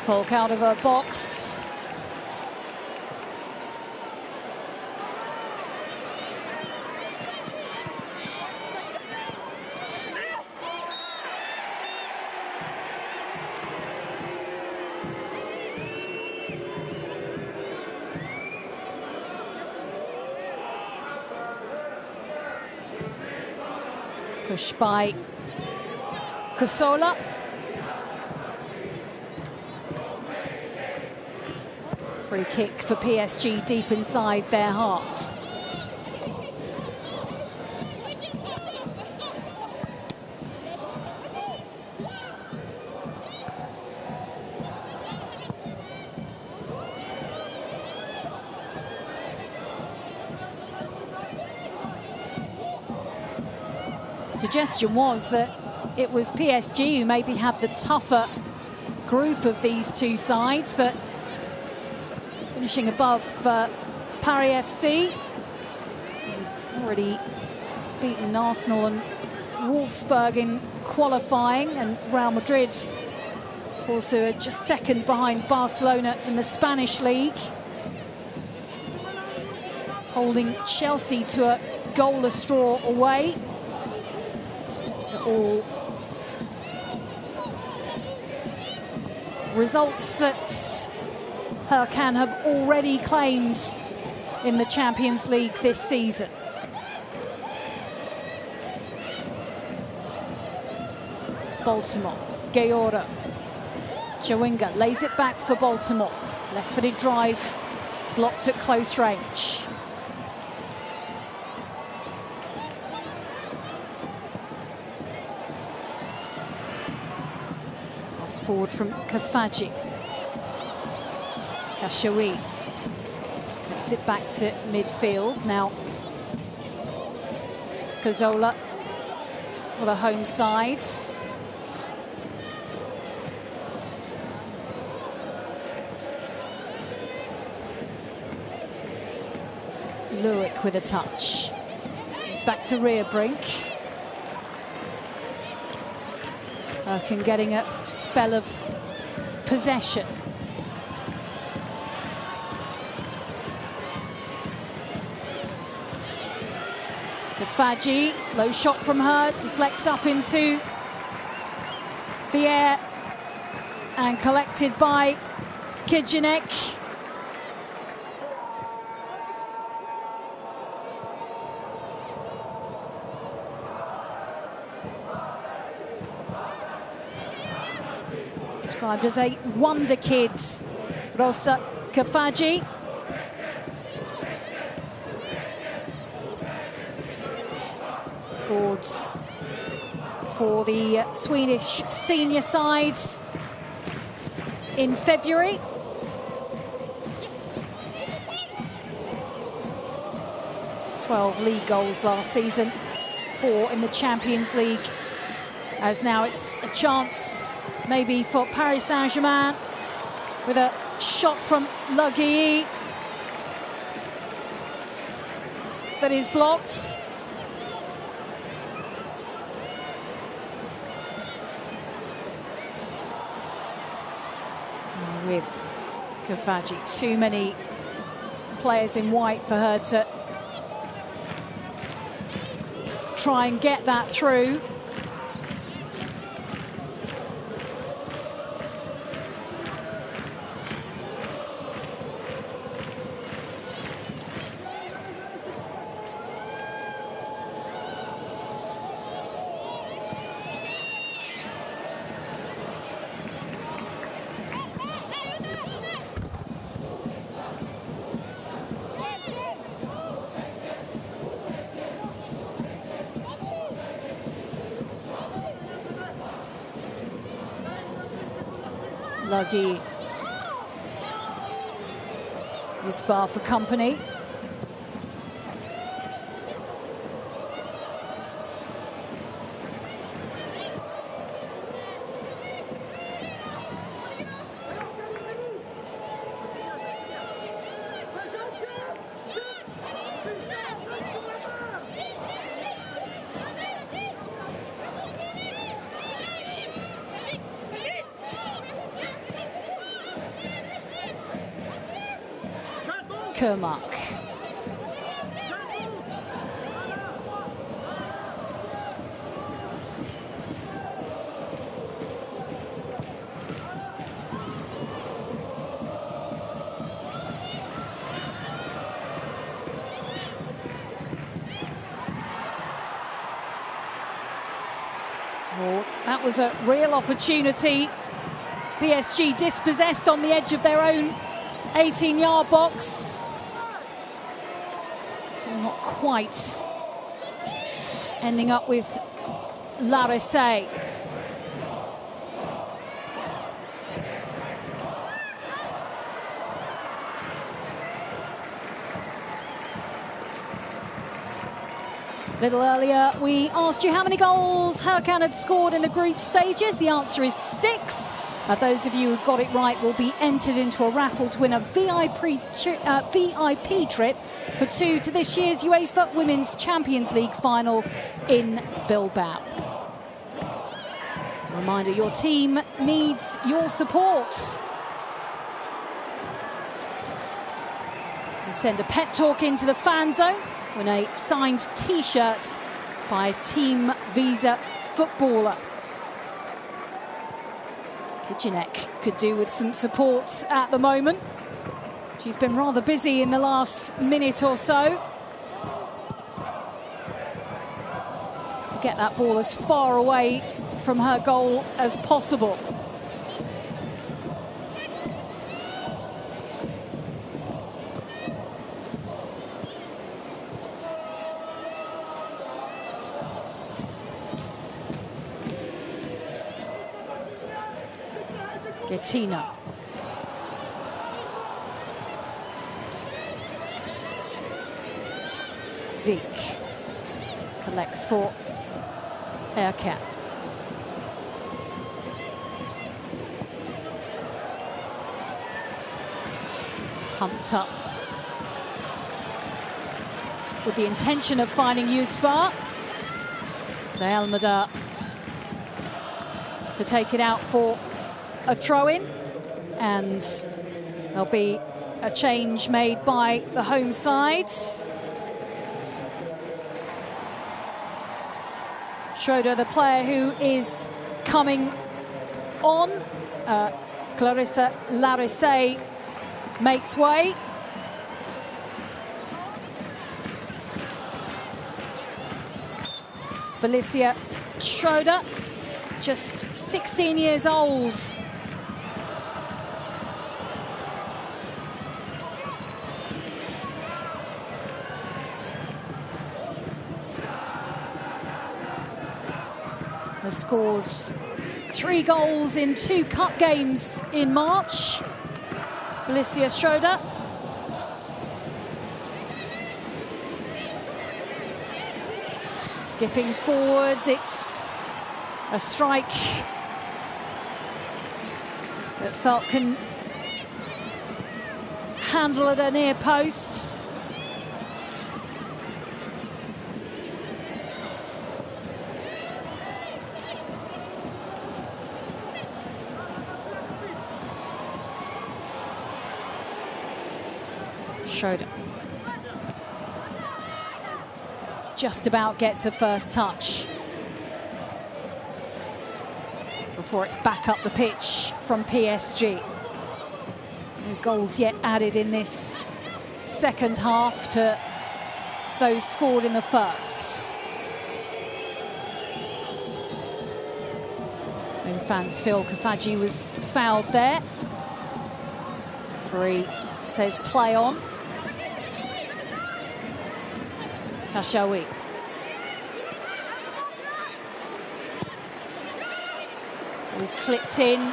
Speaker 1: Falk out of her box. Push by Casola. Free kick for PSG deep inside their half. suggestion was that it was PSG who maybe had the tougher group of these two sides, but finishing above Paris FC. Already beaten Arsenal and Wolfsburg in qualifying, and Real Madrid also are just second behind Barcelona in the Spanish league, holding Chelsea to a goalless draw away. So all results that HACKEN have already claimed in the Champions League this season. Baltimore, Gayora, Chawinga lays it back for Baltimore. Left-footed drive, blocked at close range. Pass forward from Kafaji. Kashawi takes it back to midfield. Now Cazorla for the home side. Lewick with a touch. It's back to rear brink. HACKEN getting a spell of possession. Kafaji, low shot from her, deflects up into the air and collected by Kijinek. Described as a wonder kid, Rosa Kafaji. Scored for the Swedish senior sides in February. "12 league goals last season, 4 in the Champions League, as now it's a chance maybe for Paris Saint-Germain with a shot from Lagui that is blocked. With Kafaji, too many players in white for her to try and get that through. Lagui. Yusbar for company. Kermark. Oh, that was a real opportunity. PSG dispossessed on the edge of their own 18-yard box. Not quite ending up with Larissé. A little earlier, we asked you how many goals HACKEN had scored in the group stages. The answer is 6. Those of you who got it right will be entered into a raffle to win a VIP trip for 2 to this year's UEFA Women's Champions League final in Bilbao. Reminder, your team needs your support. And send a pep talk into the fan zone. Win a signed T-shirt by a Team Visa footballer. Kitchenek could do with some support at the moment. She's been rather busy in the last minute or so. Just to get that ball as far away from her goal as possible. Gettina. Vik collects for HACKEN. Pumped up with the intention of finding Uspar. De Almeida to take it out for a throw-in, and there'll be a change made by the home side. Schroeder, the player who is coming on. Clarissa Larissé makes way. Felicia Schroeder, just 16 years old. Has scored 3 goals in 2 cup games in March. Felicia Schroeder. Skipping forward, it's a strike that Felt can handle at a near post. Schroeder just about gets her first touch before it's back up the pitch from PSG. No goals yet added in this second half to those scored in the first. Home fans feel Kafaji was fouled there. Referee says play on. Kashawi. We clipped in.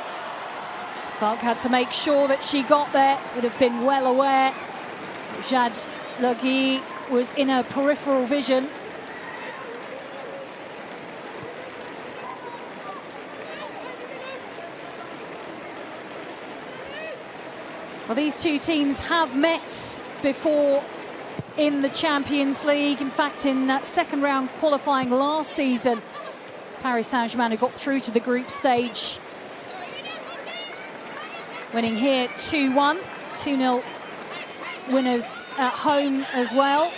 Speaker 1: Falk had to make sure that she got there. Would have been well aware. Jade Legui was in her peripheral vision. Well, these two teams have met before in the Champions League. In fact, in that second round qualifying last season, Paris Saint-Germain who got through to the group stage, winning here 2-1, 2-0 winners at home as well.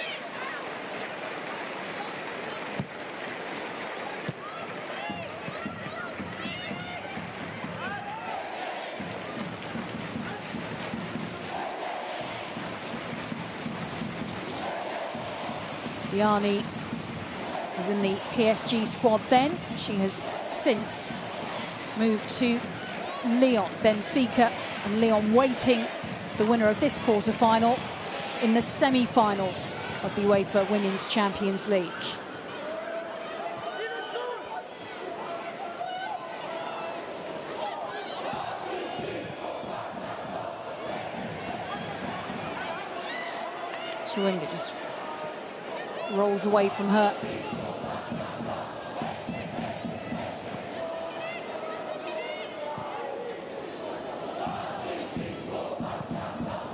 Speaker 1: Diani was in the PSG squad then. She has since moved to Lyon. Benfica and Lyon waiting the winner of this quarter-final in the semi-finals of the UEFA Women's Champions League. Chewinga just rolls away from her.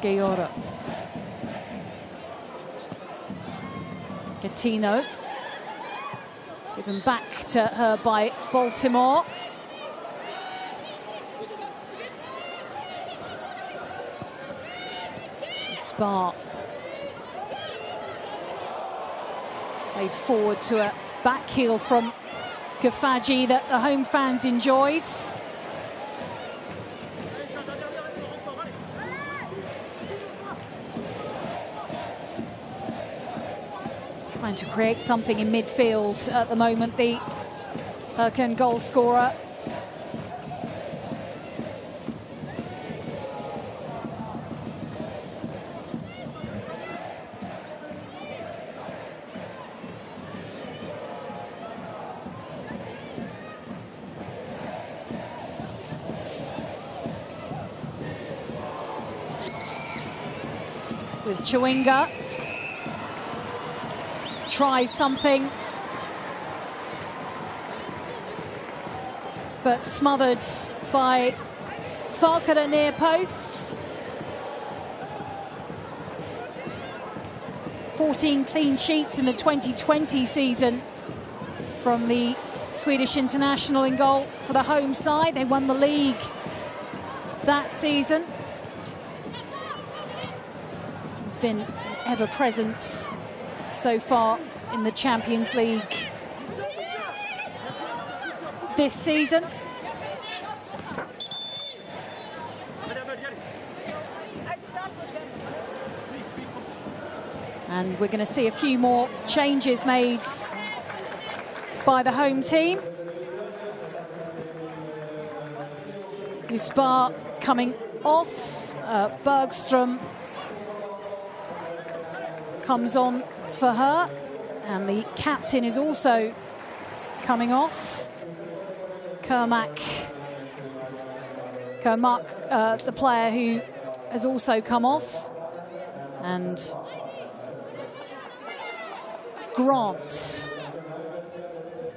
Speaker 1: Gayora. Gattino. Given back to her by Baltimore. Spar. Played forward to a back heel from Kafaji that the home fans enjoyed. Trying to create something in midfield at the moment, the HACKEN goal scorer. With Chewinga. Tries something, but smothered by Farkada near post. 14 clean sheets in the 2020 season from the Swedish international in goal for the home side. They won the league that season. It's been ever-present so far in the Champions League this season. And we're going to see a few more changes made by the home team. Uspar coming off, Bergström comes on for her, and the captain is also coming off. Kermak, the player who has also come off, and Grant,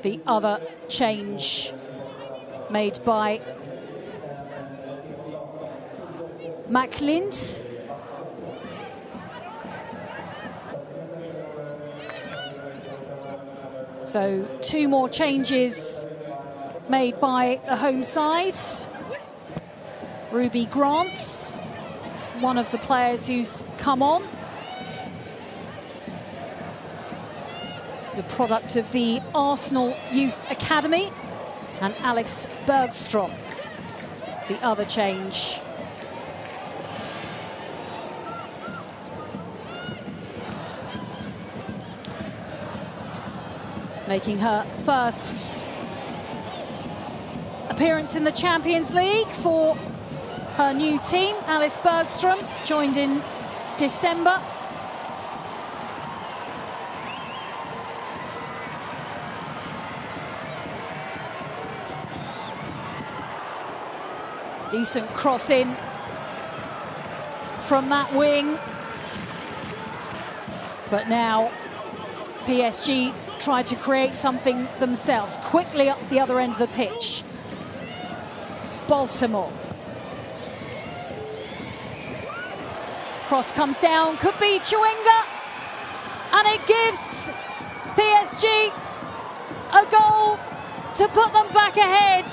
Speaker 1: the other change made by McLint. So 2 more changes made by the home side. Ruby Grant, one of the players who's come on. He's a product of the Arsenal Youth Academy. And Alex Bergström, the other change. Making her first appearance in the Champions League for her new team. Alice Bergström joined in December. Decent cross in from that wing. But now PSG try to create something themselves, quickly up the other end of the pitch. Baltimore. Cross comes down, could be Chewinga, and it gives PSG a goal to put them back ahead.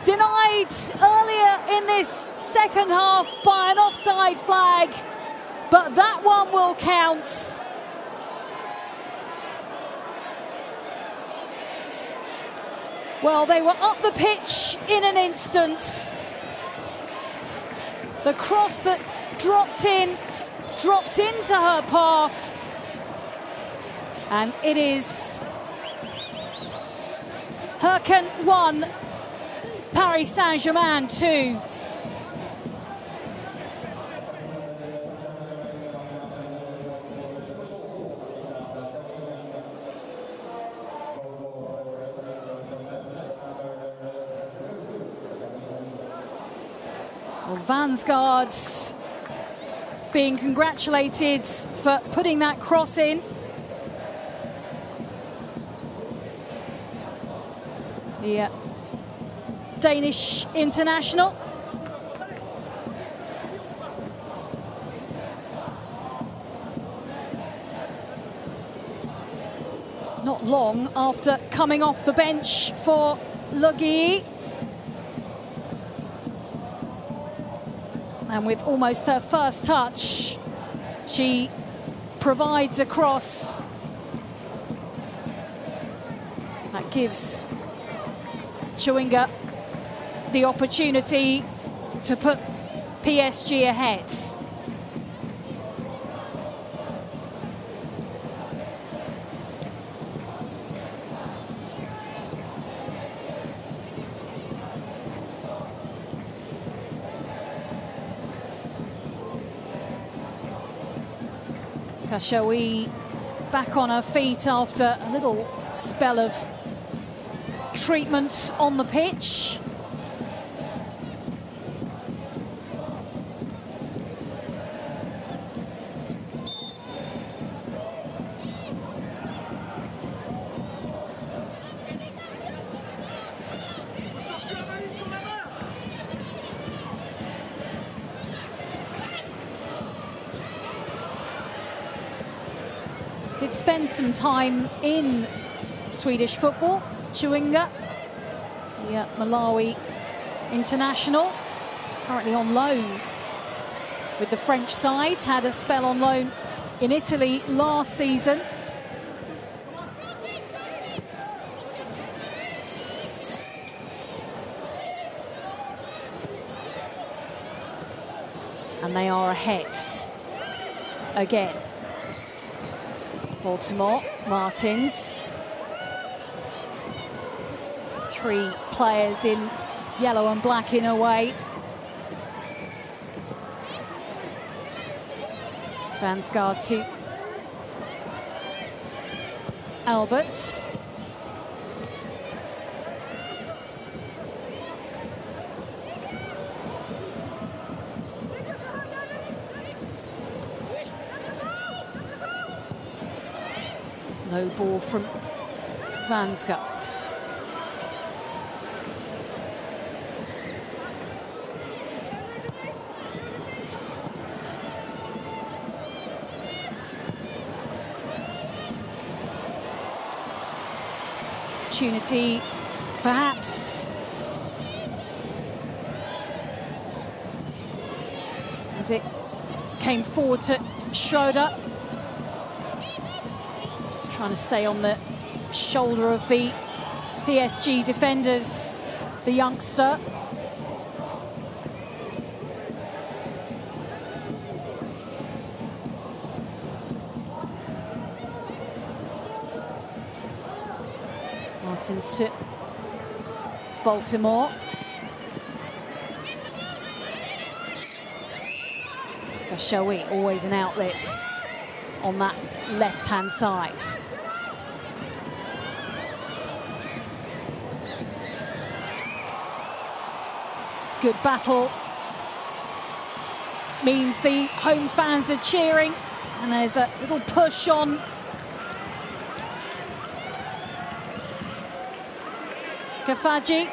Speaker 1: Denied earlier in this second half by an offside flag, but that one will count. Well, they were up the pitch in an instant. The cross that dropped into her path. And it is HACKEN 1, Paris Saint-Germain 2. Vansgaard's being congratulated for putting that cross in. the Danish international. Not long after coming off the bench for Lugui. And with almost her first touch, she provides a cross that gives Chewinga the opportunity to put PSG ahead. Kashawi back on her feet after a little spell of treatment on the pitch. Did spend some time in Swedish football, Chewinga, the Malawi international, currently on loan with the French side, had a spell on loan in Italy last season. And they are ahead again. Baltimore, Martins. 3 players in yellow and black in a way. Vansgaard to Alberts. Low ball from Vansgaard. Opportunity, perhaps, as it came forward to Schroeder. Trying to stay on the shoulder of the PSG defenders, the youngster. Martins to Baltimore. Kashawi, always an outlet on that left-hand side. Good battle. Means the home fans are cheering, and there's a little push on Kafaji.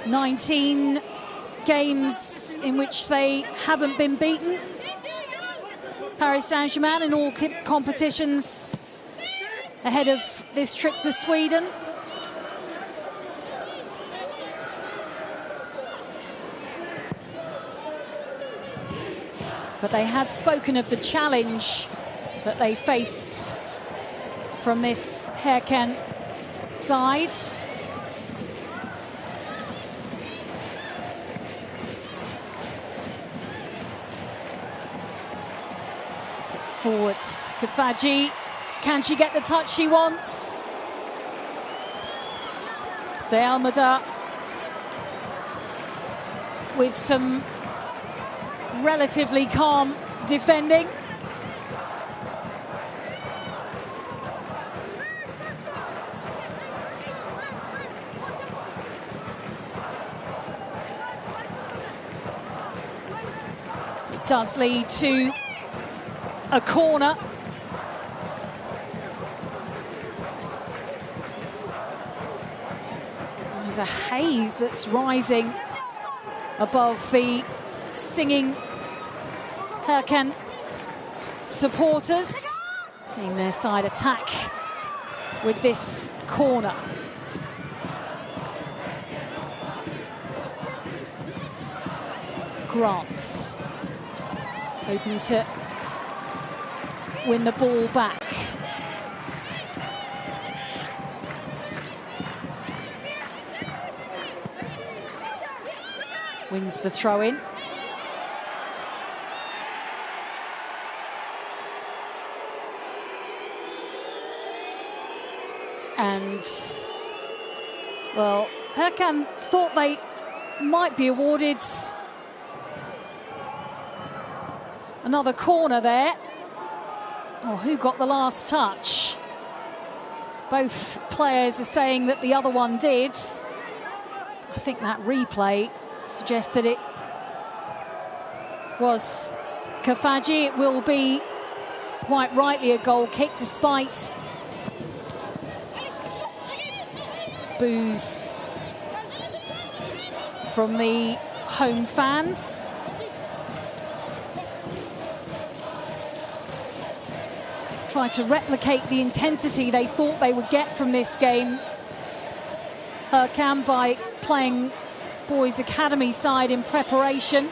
Speaker 1: "19 games in which they haven't been beaten. Paris Saint-Germain in all competitions ahead of this trip to Sweden. But they had spoken of the challenge that they faced from this HACKEN side. Forwards, Kafaji. Can she get the touch she wants? De Almeida. with some relatively calm defending. It does lead to a corner. There's a haze that's rising above the singing HACKEN supporters, seeing their side attack with this corner. Grant hoping to win the ball back. Wins the throw-in. And, well, HACKEN thought they might be awarded another corner there. Oh, who got the last touch? Both players are saying that the other one did. I think that replay suggests that it was Kafaji. It will be quite rightly a goal kick, despite boos from the home fans. Try to replicate the intensity they thought they would get from this game, HACKEN, by playing boys' academy side in preparation.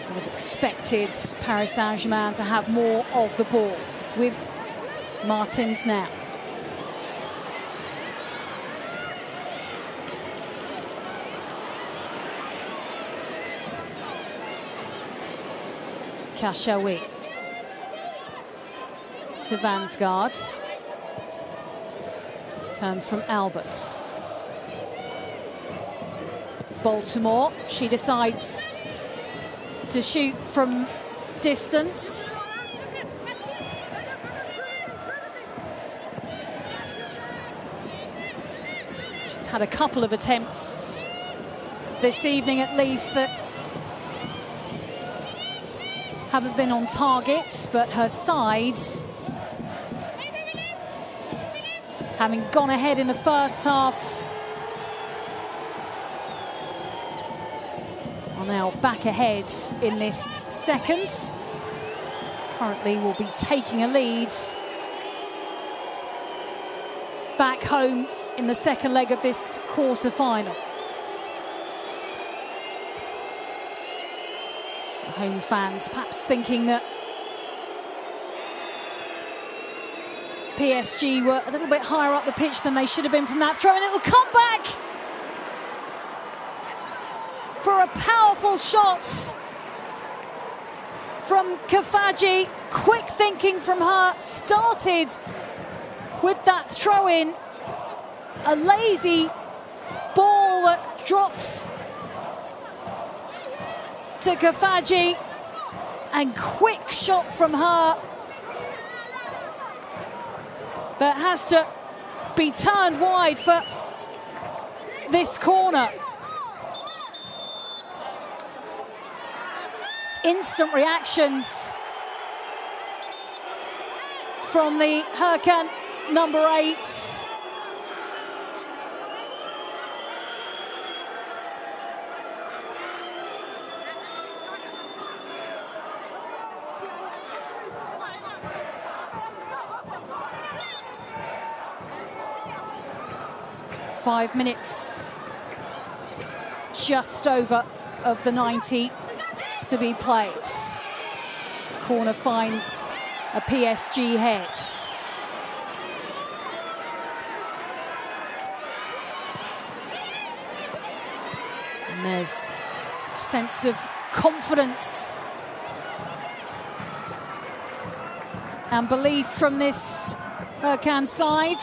Speaker 1: Would have expected Paris Saint-Germain to have more of the ball. It's with Martins now. Kashawi to Vansgaard. Turn from Alberts. Baltimore, she decides to shoot from distance. She's had a couple of attempts this evening at least that haven't been on target, but her side, having gone ahead in the first half, are now back ahead in this second. Currently will be taking a lead back home in the second leg of this quarter-final. Home fans perhaps thinking that PSG were a little bit higher up the pitch than they should have been from that throw, and it'll come back for a powerful shot from Kafaji. Quick thinking from her, started with that throw-in. A lazy ball that drops to Kafaji, and quick shot from her that has to be turned wide for this corner. Instant reactions from the HACKEN number 8. Five minutes just over of the 90 to be played. Corner finds a PSG head. And there's a sense of confidence and belief from this HACKEN side.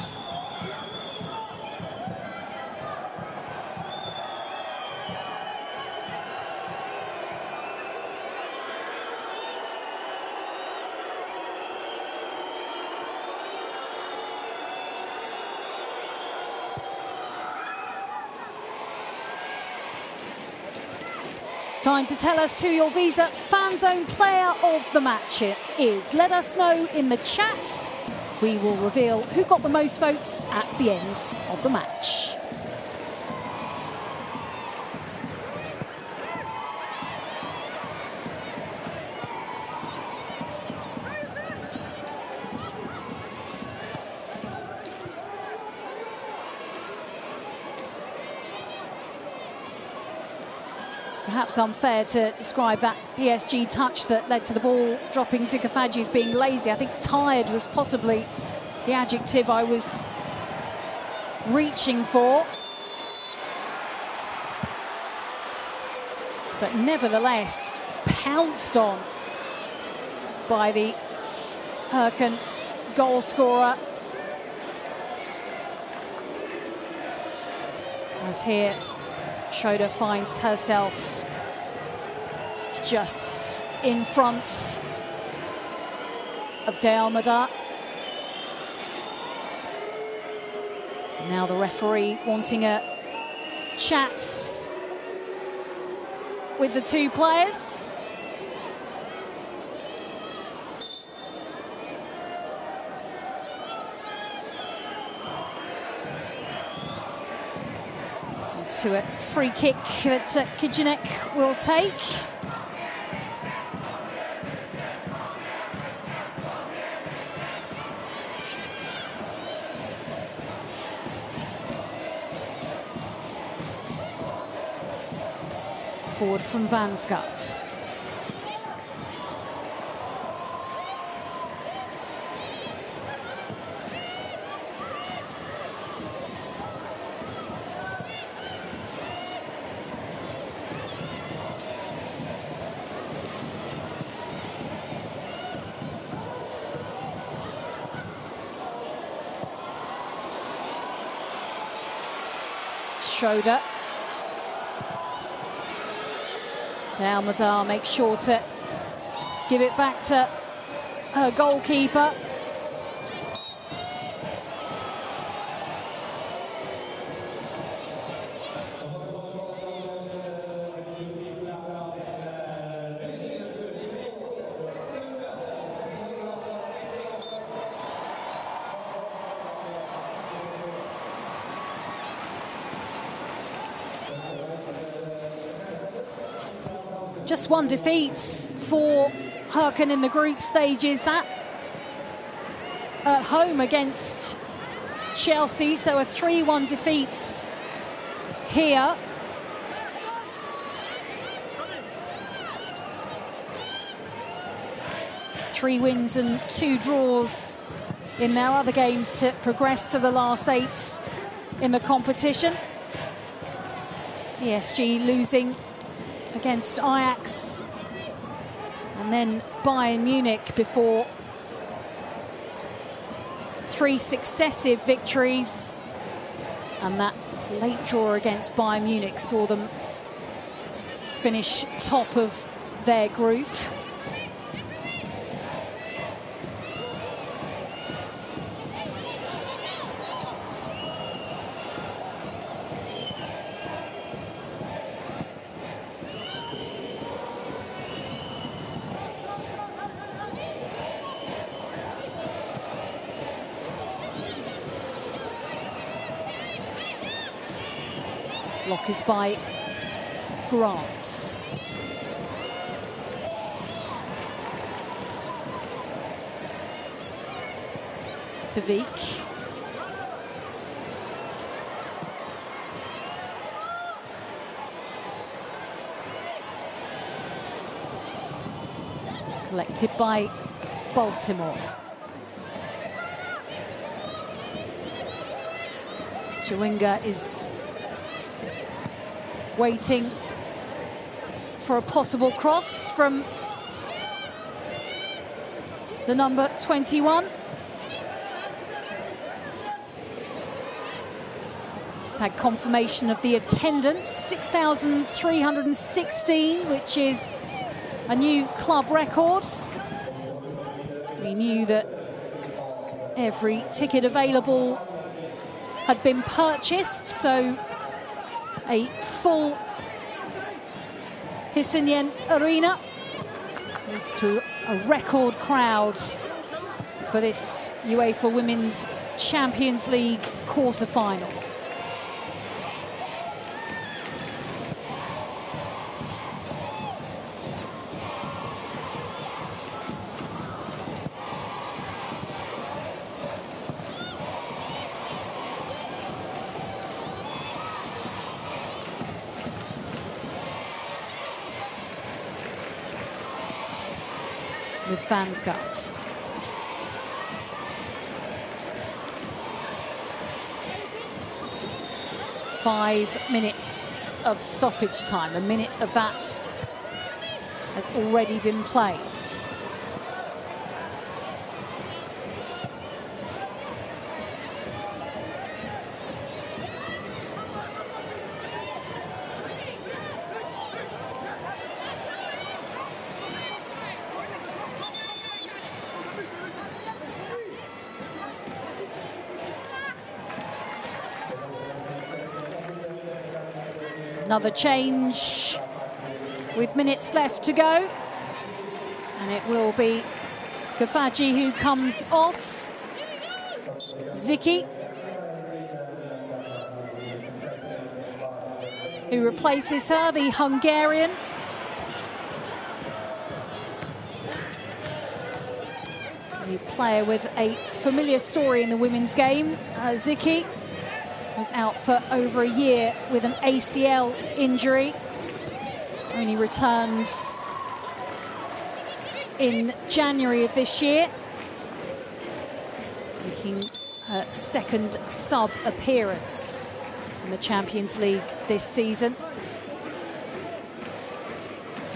Speaker 1: Time to tell us who your Visa Fan Zone player of the match is. Let us know in the chat. We will reveal who got the most votes at the end of the match. Perhaps unfair to describe that PSG touch that led to the ball dropping to Kafaji as being lazy. I think tired was possibly the adjective I was reaching for. But nevertheless, pounced on by the HACKEN goal scorer. As here, Schroeder finds herself just in front of De Almeida. Now the referee wanting a chat with the two players. To a free kick that Kijinek will take. Forward from Vansgat. Schroeder. De Almeida makes sure to give it back to her goalkeeper. Just one defeat for HACKEN in the group stages. That at home against Chelsea, so a 3-1 defeat here. Three wins and 2 draws in their other games to progress to the last 8 in the competition. PSG losing against Ajax and then Bayern Munich before 3 successive victories, and that late draw against Bayern Munich saw them finish top of their group. Block is by Grant. To Vick. Collected by Baltimore. Chawinga is waiting for a possible cross from the number 21. Just had confirmation of the attendance, 6,316, which is a new club record. We knew that every ticket available had been purchased, so a full Hisingen Arena leads to a record crowd for this UEFA Women's Champions League quarter-final. With fans' guts. Five minutes of stoppage time. A minute of that has already been played. Another change with minutes left to go. And it will be Kafaji who comes off. Ziki, who replaces her, the Hungarian. A player with a familiar story in the women's game. Ziki was out for over a year with an ACL injury. Only returned in January of this year, making her second sub appearance in the Champions League this season.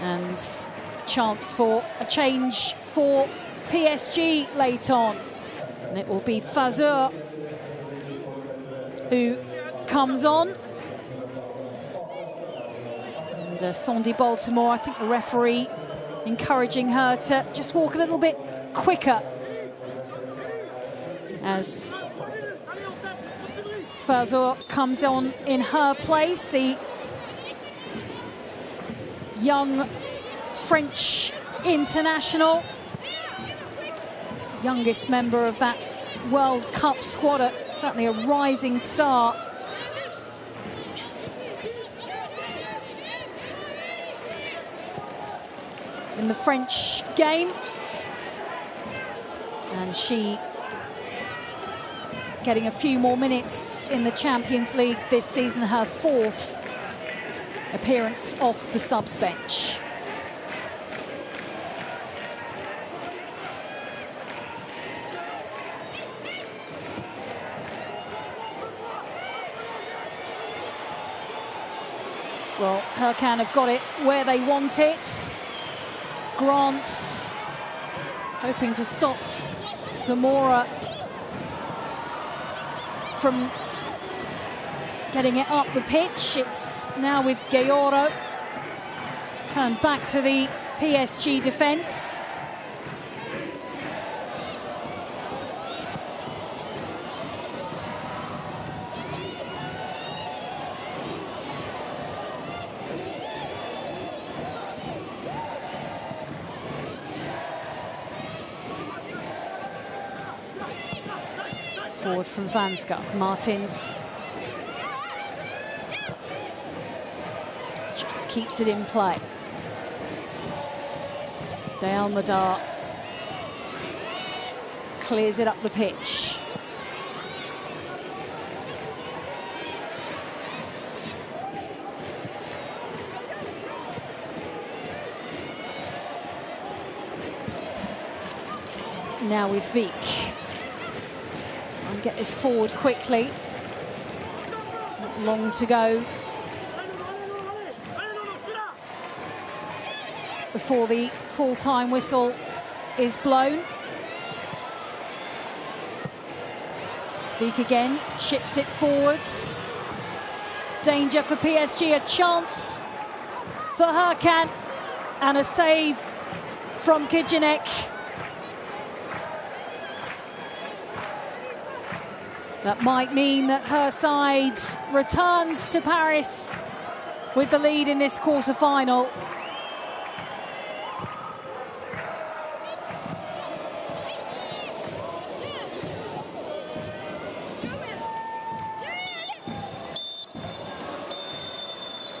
Speaker 1: And a chance for a change for PSG late on. And it will be Fase who comes on. And Sandy Baltimore, I think the referee encouraging her to just walk a little bit quicker as Fase comes on in her place. The young French international, youngest member of that World Cup squad, certainly a rising star. In the French game. And she getting a few more minutes in the Champions League this season, her fourth appearance off the subs bench. Well, HACKEN have got it where they want it. Grant hoping to stop Zamora from getting it up the pitch. It's now with Gayoro. Turned back to the PSG defence. Forward from Vanska. Martins just keeps it in play. De Almadar clears it up the pitch. Now with Vic. And get this forward quickly. Not long to go before the full-time whistle is blown. Vick again, chips it forwards. Danger for PSG, a chance for HACKEN, and a save from Kijinek. That might mean that her side returns to Paris with the lead in this quarter-final.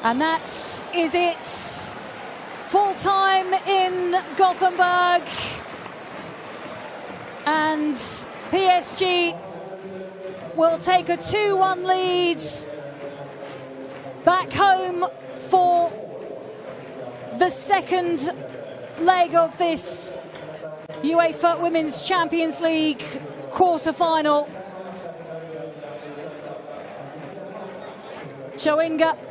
Speaker 1: And that is it. Full time in Gothenburg. And PSG will take a 2-1 lead back home for the second leg of this UEFA Women's Champions League quarter-final. Chowinga